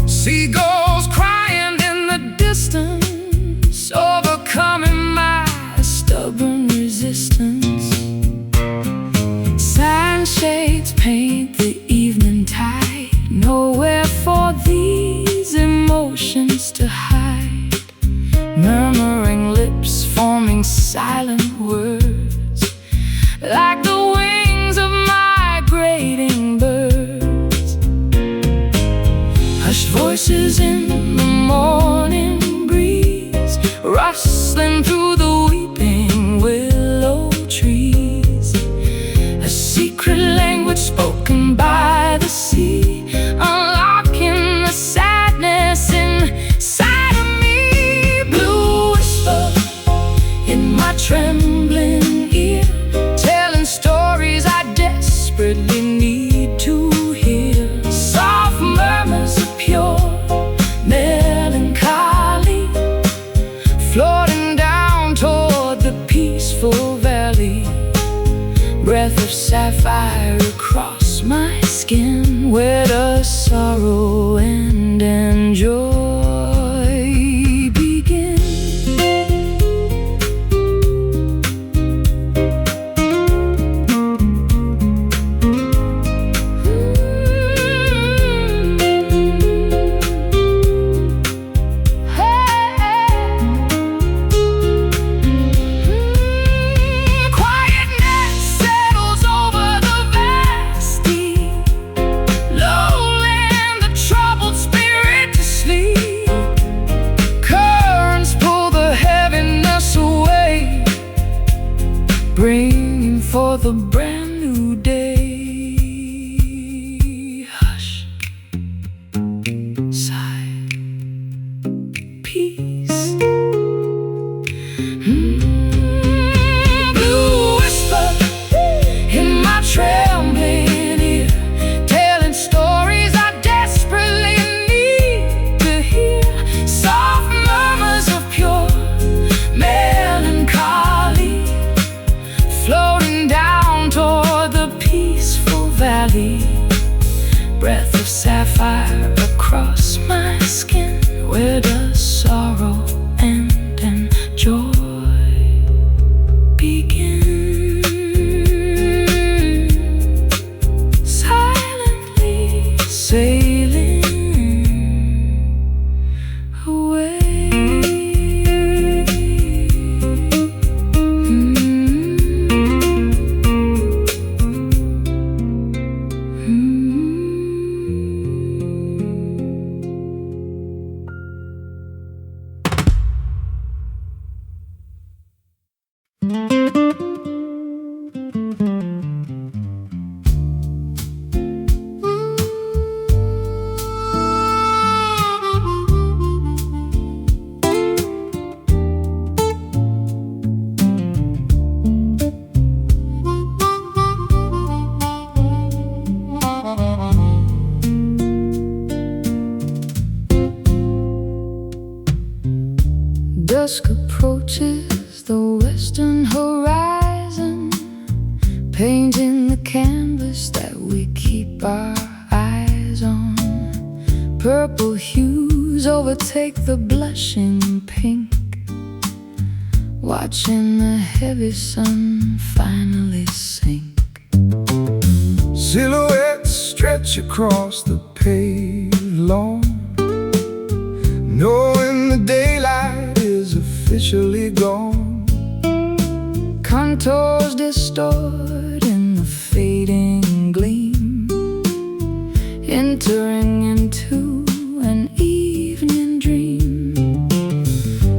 Seagulls crying in the distance, overcoming my stubborn resistance. Sunshades paint the evening tide, nowhere for these emotions to hide. Murmuring lips forming silent words, like the wings of migrating birds. Hushed voices in the morning breeze, rustling through the weeping willow trees. A secret language spoken by the sea, unlocking the sadness inside of me. Blue whisper in my trembling ear, telling stories I desperately need to hear. Soft murmurs of pure melancholy, floating down toward the peaceful valley. Breath of sapphire across my skin, where does sorrow end and joy begin? Bringing forth a brand new day. Hush, sigh, peace. Blue whisper in my trembling ear, telling stories I desperately need to hear. Soft murmurs of pure melancholy, floating down toward the peaceful valley. Breath of sapphire across my skin, where does sorrow end and joy begin? Silently sailing away. Dusk approaches the western horizon, painting the canvas canvas that we keep our eyes on. Purple hues overtake the blushing pink, watching the heavy sun finally sink. Silhouettes stretch across the paved lawn, knowing the daylight is officially gone. Contours distort in the fading gleam, entering into an evening dream.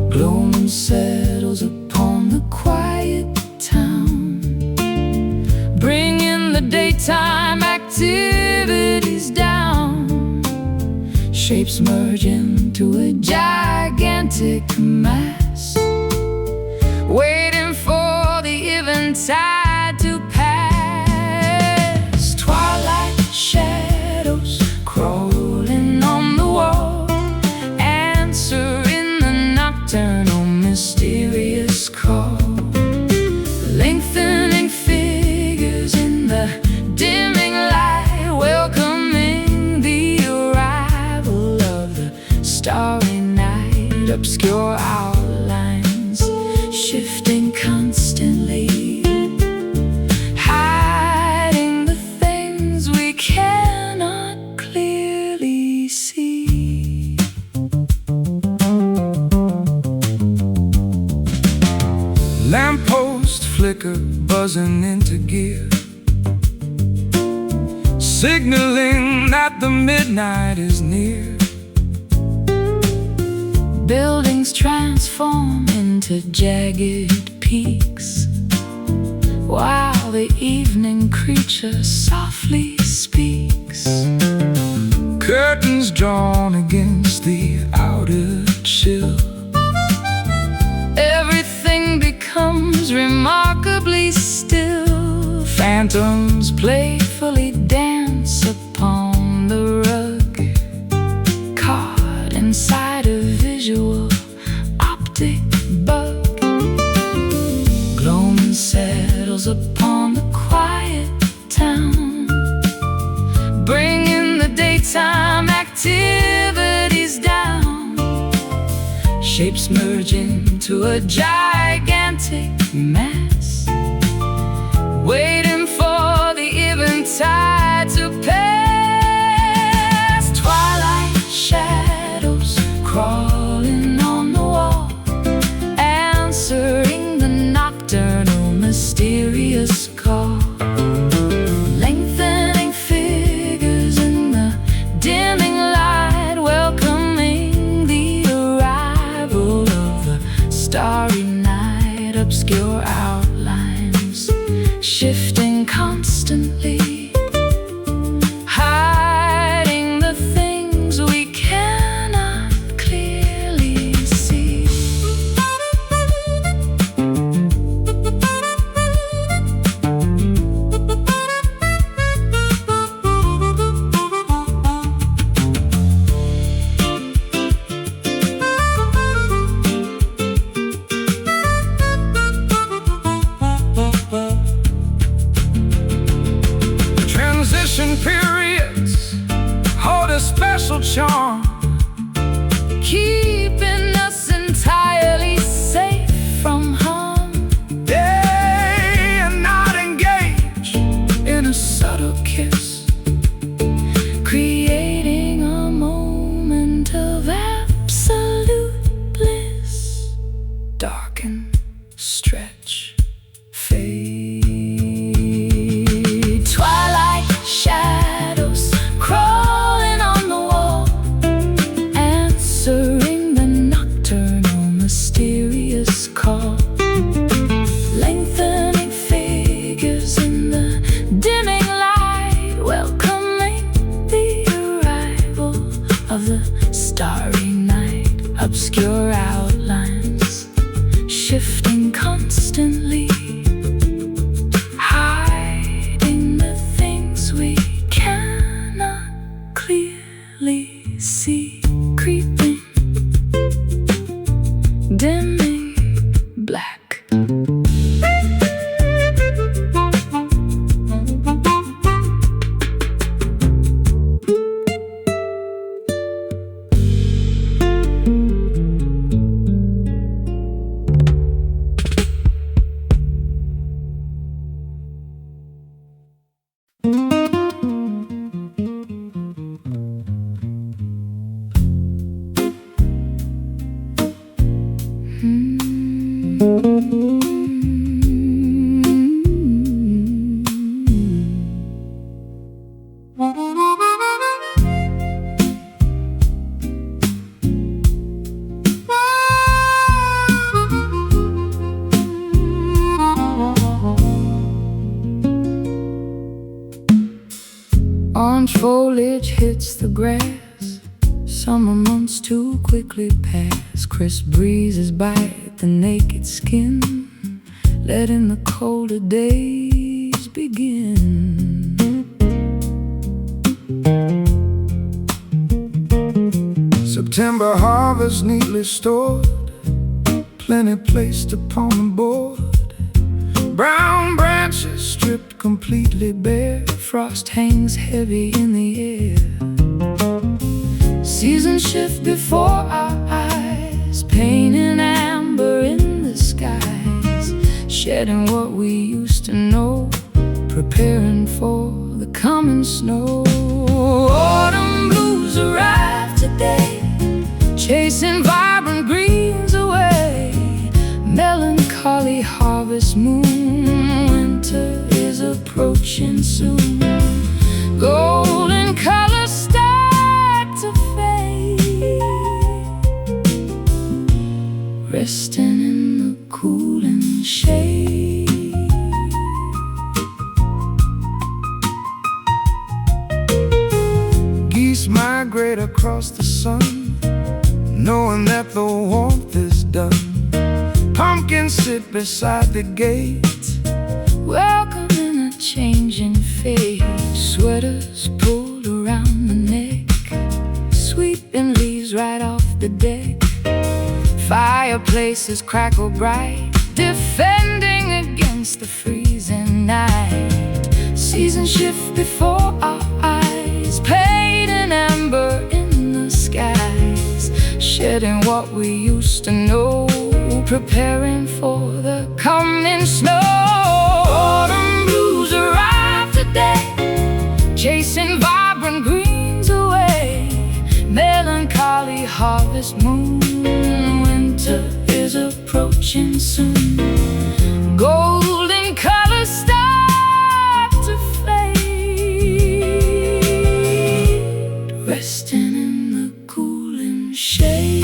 Gloom settles upon the quiet town, bringing the daytime activities down. Shapes merge into a gigantic mass, waiting for the eventide to pass. Twilight shadows crawling on the wall, answering the nocturnal mysterious call. Lengthening figures in the dimming light, welcoming the arrival of the starry night. Obscure outlines shifting constantly, hiding the things we cannot clearly see. Lamppost flicker buzzing into gear, signaling that the midnight is near. Buildings transform into jagged peaks, while the evening creature softly speaks. Curtains drawn against the outer chill, Everything becomes remarkably still. Phantoms playfully dance upon the rug, caught inside a visual optic bug. Gloom settles upon the quiet town, bringing the daytime activities down. Shapes merge into a gigantic mass, waiting for the eventide to pass. Twilight shadows crawling on the wall, answering the nocturnal mysterious call. Lengthening figures in the dimming light, welcoming the arrival of the starry night. Obscure outlines shifting constantly, hiding the things we cannot clearly see. Orange foliage hits the grass. Summer months too quickly pass. Crisp breezes bite the naked skin, letting the colder days begin. September harvest neatly stored, plenty placed upon the board. Brown branches stripped completely bare, Frost hangs heavy in the air. Seasons shift before our eyes, pain and amber in the skies, shedding what we used to know, preparing for the coming snow. Autumn blues arrive today, chasing vibrant greens away. Melancholy harvest moon, winter is approaching soon. Golden colors start to fade, resting in the cooling shade. Geese migrate across the sun, knowing that the warmth is done. Pumpkins sit beside the gate, welcoming a changing fate. Sweaters pulled around the neck, sweeping leaves right off the deck. Fireplaces crackle bright, defending against the freezing night. Seasons shift before our eyes, paint and amber in the skies, shedding what we used to know, preparing for the coming snow. Autumn blues arrive today, chasing vibrant greens away. Melancholy harvest moon, winter is approaching soon. Golden colors start to fade, resting in the cooling shade.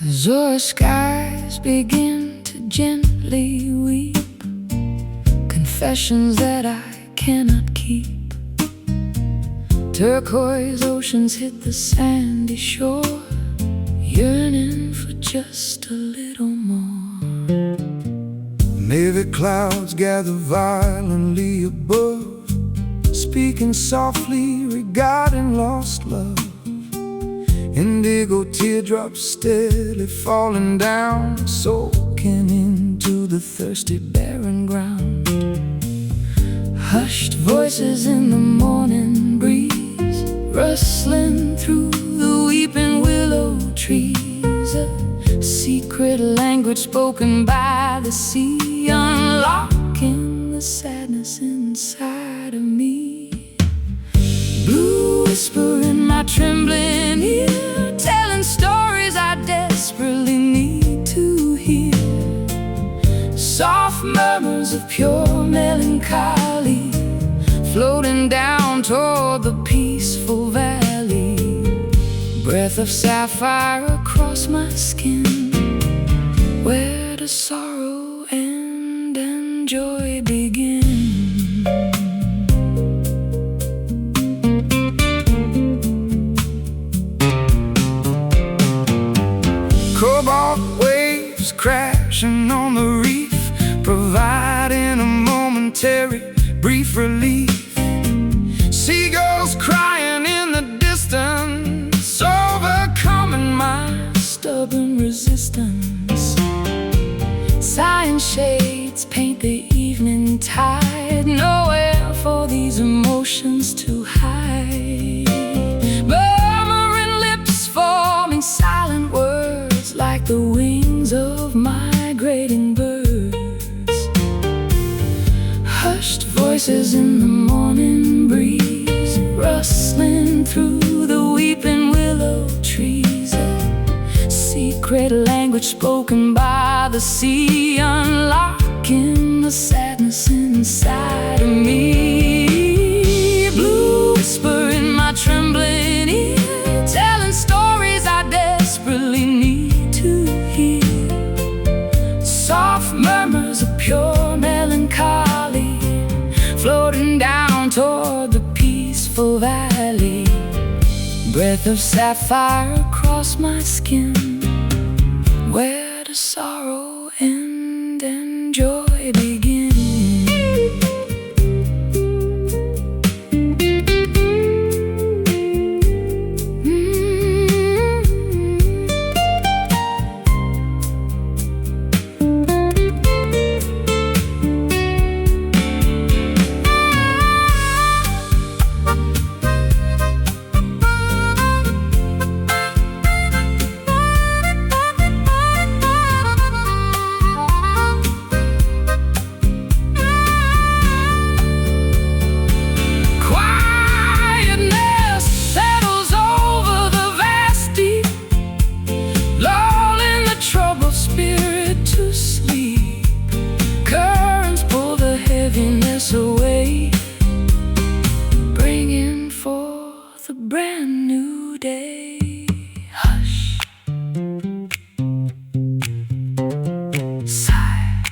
Azure skies begin to gently weep, confessions that I cannot keep. Turquoise oceans hit the sandy shore, yearning for just a little more. Navy clouds gather violently above, speaking softly regarding lost love. Indigo teardrops steadily falling down, soaking into the thirsty barren ground. Hushed voices in the morning breeze, rustling through the weeping willow trees. A secret language spoken by the sea, unlocking the sadness inside of me. Blue whisper in my trembling ear, telling stories I desperately need to hear. Soft murmurs of pure melancholy, floating down toward the peaceful valley. Breath of sapphire across my skin, where does sorrow end and joy begin? Cobalt waves crashing on the reef, providing a momentary, brief relief. Seagulls crying in the distance, overcoming my stubborn resistance. Sighing shades paint the evening tide, nowhere for these emotions to hide. Murmuring lips forming silent words, like the wings of migrating birds. Hushed voices in the morning breeze, rustling through the weeping willow trees. A secret language spoken by the sea, unlocking the sadness inside of me. Blue whisper in my trembling ear, telling stories I desperately need to hear. Soft murmurs of pure melancholy, floating down toward the peaceful valley. Breath of sapphire across my skin, where does sorrow end and joy begin? Away, bringing forth a brand new day. Hush, sigh,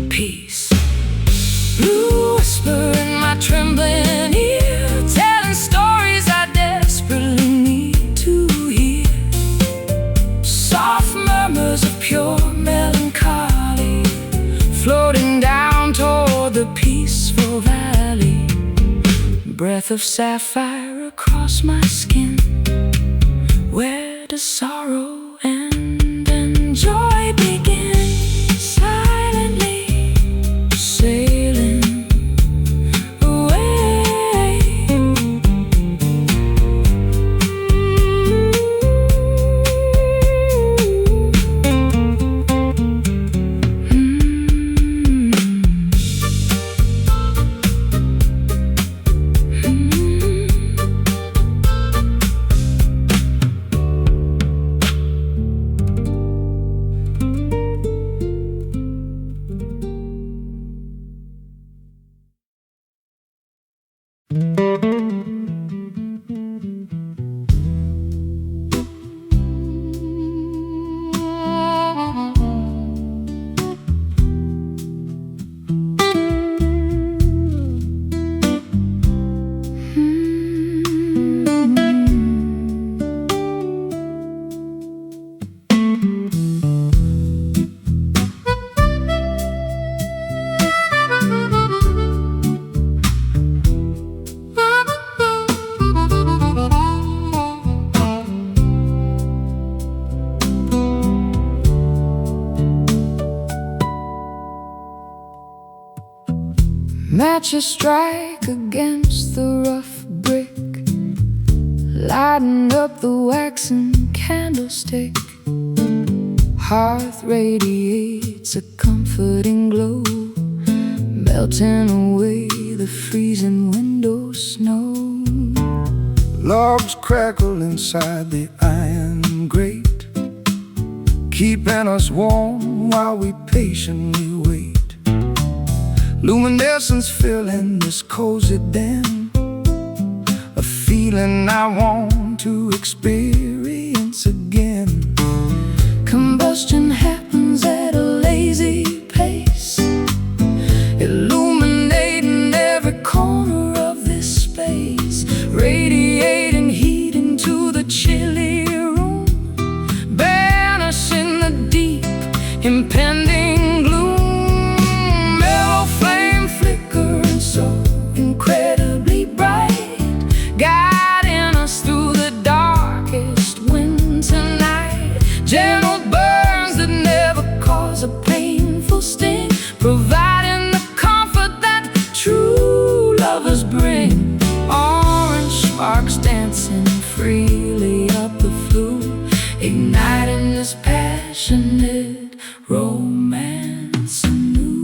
peace. Blue whisper in my trembling ear, telling stories I desperately need to hear. Soft murmurs of pure melancholy, floating down toward the peaceful valley. Breath of sapphire across my skin, where does sorrow end and joy begin? Silently sailing away. Matches strike against the rough brick, lighting up the waxen candlestick. Hearth radiates a comforting glow, melting away the freezing window snow. Logs crackle inside the iron grate, keeping us warm while we patiently wait. Luminescence filling this cozy den, a feeling I want to experience again. Combustion happens at a lazy pace, illuminating every corner of this space, radiating heat into the chilly room, banishing the deep, impending gloom. Mellow flame flickering so incredibly bright, guiding us through the darkest winter night. Gentle burns that never cause a painful sting, providing the comfort that true lovers bring. Orange sparks dancing freely up the flue, igniting this passionate romance anew.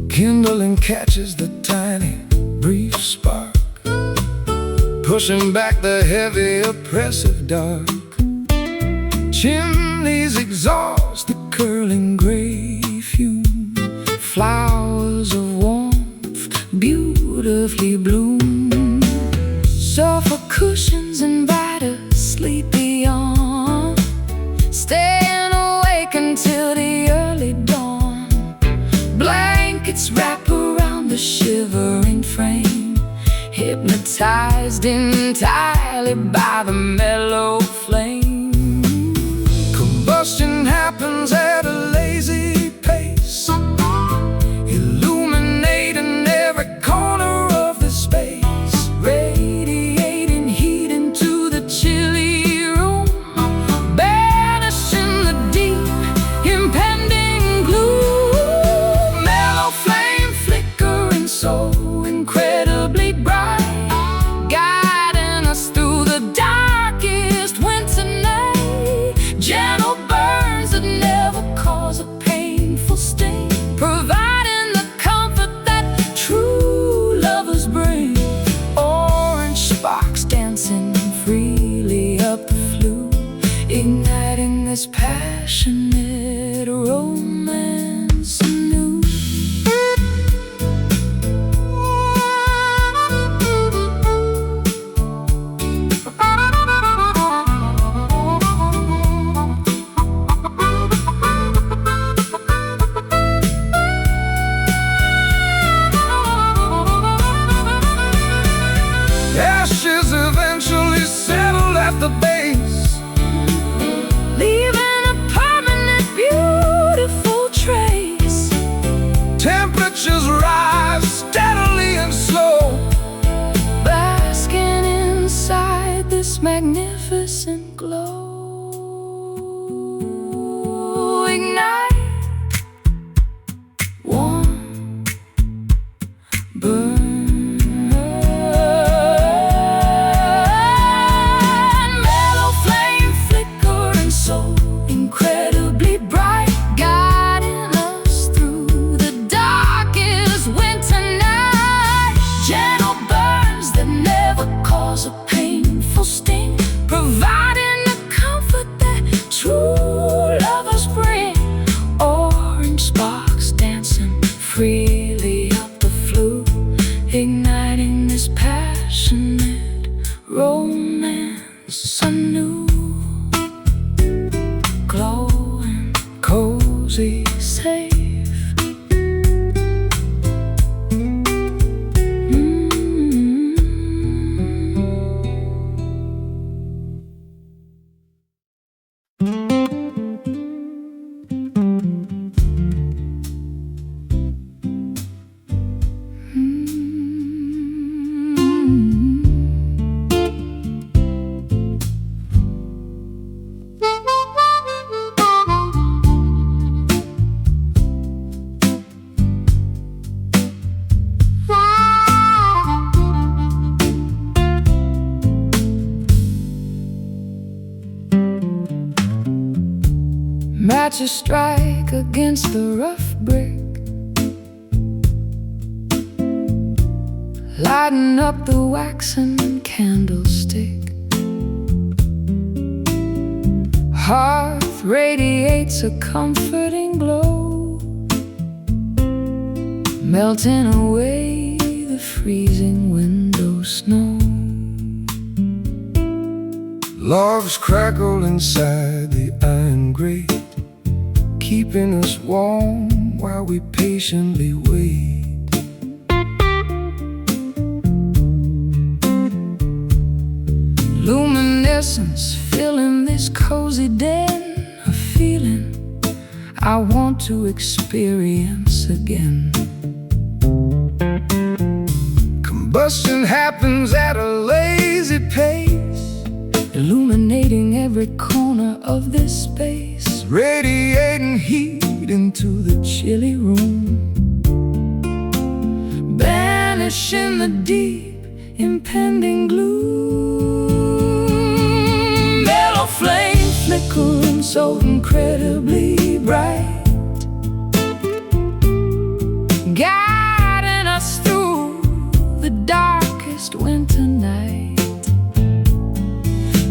Kindling catches the tiny, brief spark, pushing back the heavy, oppressive dark. Chimneys exhaust the curling gray fume, flowers of warmth beautifully bloom. Sofa cushions invite a sleepy yawn, staying awake until the early dawn. Blankets wrap around the shivering frame, hypnotized entirely by the mellow flame. Combustion happens at a lazy pace, illuminating every corner of the space, radiating heat into the chilly room, banishing the deep, impending gloom. Mellow flame flickering so incredibly bright, guiding us through the darkest winter night. Gentle burns that never cause a painful sting, providing the comfort that true lovers bring. Orange sparks dancing freely up the flue, igniting this passionate romance anew. Ashes eventually settle at the base, Leaving a permanent beautiful trace. temperatures rise steadily and slow, Basking inside this magnificent glow. Ignite, warm, burn. Mellow flame flickering so incredibly bright, guiding us through the darkest winter night. Gentle burns that never cause a painful sting, providing the comfort that true lovers bring. Orange sparks dancing freely up the flue, igniting this passionate romance anew. Glowing, cozy, safe. catch a strike against the rough brick, lighten up the waxen candlestick. Hearth radiates a comforting glow, melting away the freezing window snow. Logs crackle inside the iron grate, keeping us warm while we patiently wait. Luminescence filling this cozy den, a feeling I want to experience again. Combustion happens at a lazy pace, illuminating every corner of this space, radiating heat into the chilly room, banishing the deep, impending gloom. Mellow flame flickering so incredibly bright, guiding us through the darkest winter night.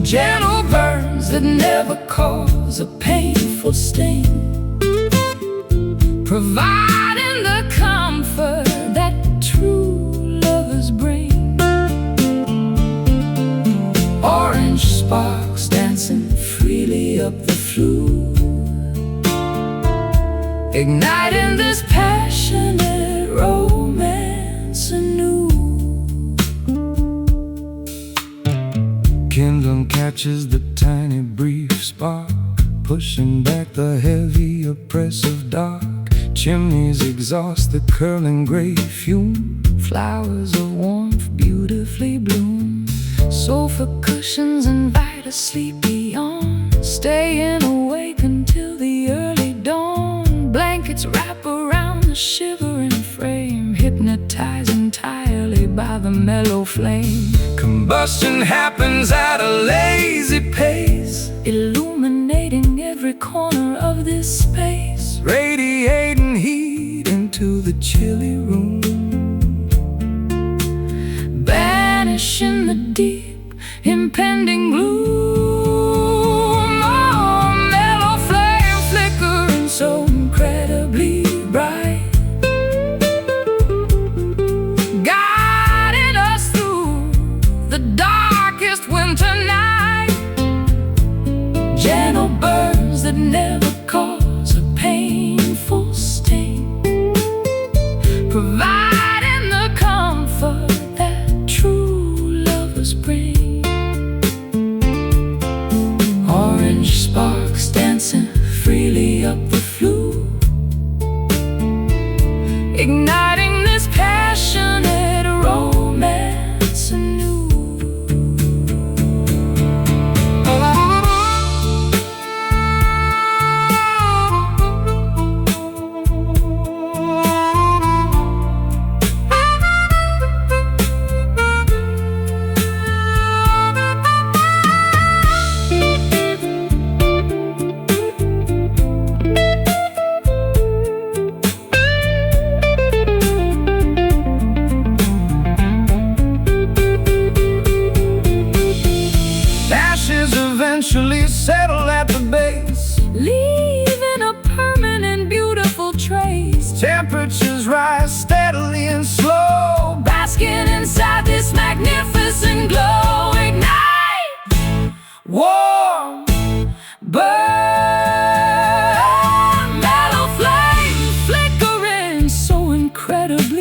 Gentle burns that never cause a painful sting, providing the comfort that true lovers bring. Orange sparks dancing freely up the flue, igniting this passionate romance anew. Kindling catches the tiny brief spark, pushing back the heavy oppressive dark. Chimneys exhaust the curling gray fume, flowers of warmth beautifully bloom. Sofa cushions invite a sleepy yawn, staying awake until the early dawn. Blankets wrap around the shivering frame, hypnotized entirely by the mellow flame. Combustion happens at a lazy pace, illuminating every corner of this space, radiating heat into the chilly room, banishing the deep, impending gloom. Oh, mellow flame flickering so incredibly bright, guiding us through the darkest winter night. Gentle burns that never cause a painful sting, providing the comfort that true lovers bring. Orange sparks dancing freely up the flue, igniting this passionate romance anew. Eventually settle at the base, leaving a permanent beautiful trace. Temperatures rise steadily and slow, basking inside this magnificent glow. Ignite, warm, burn, mellow flame flickering so incredibly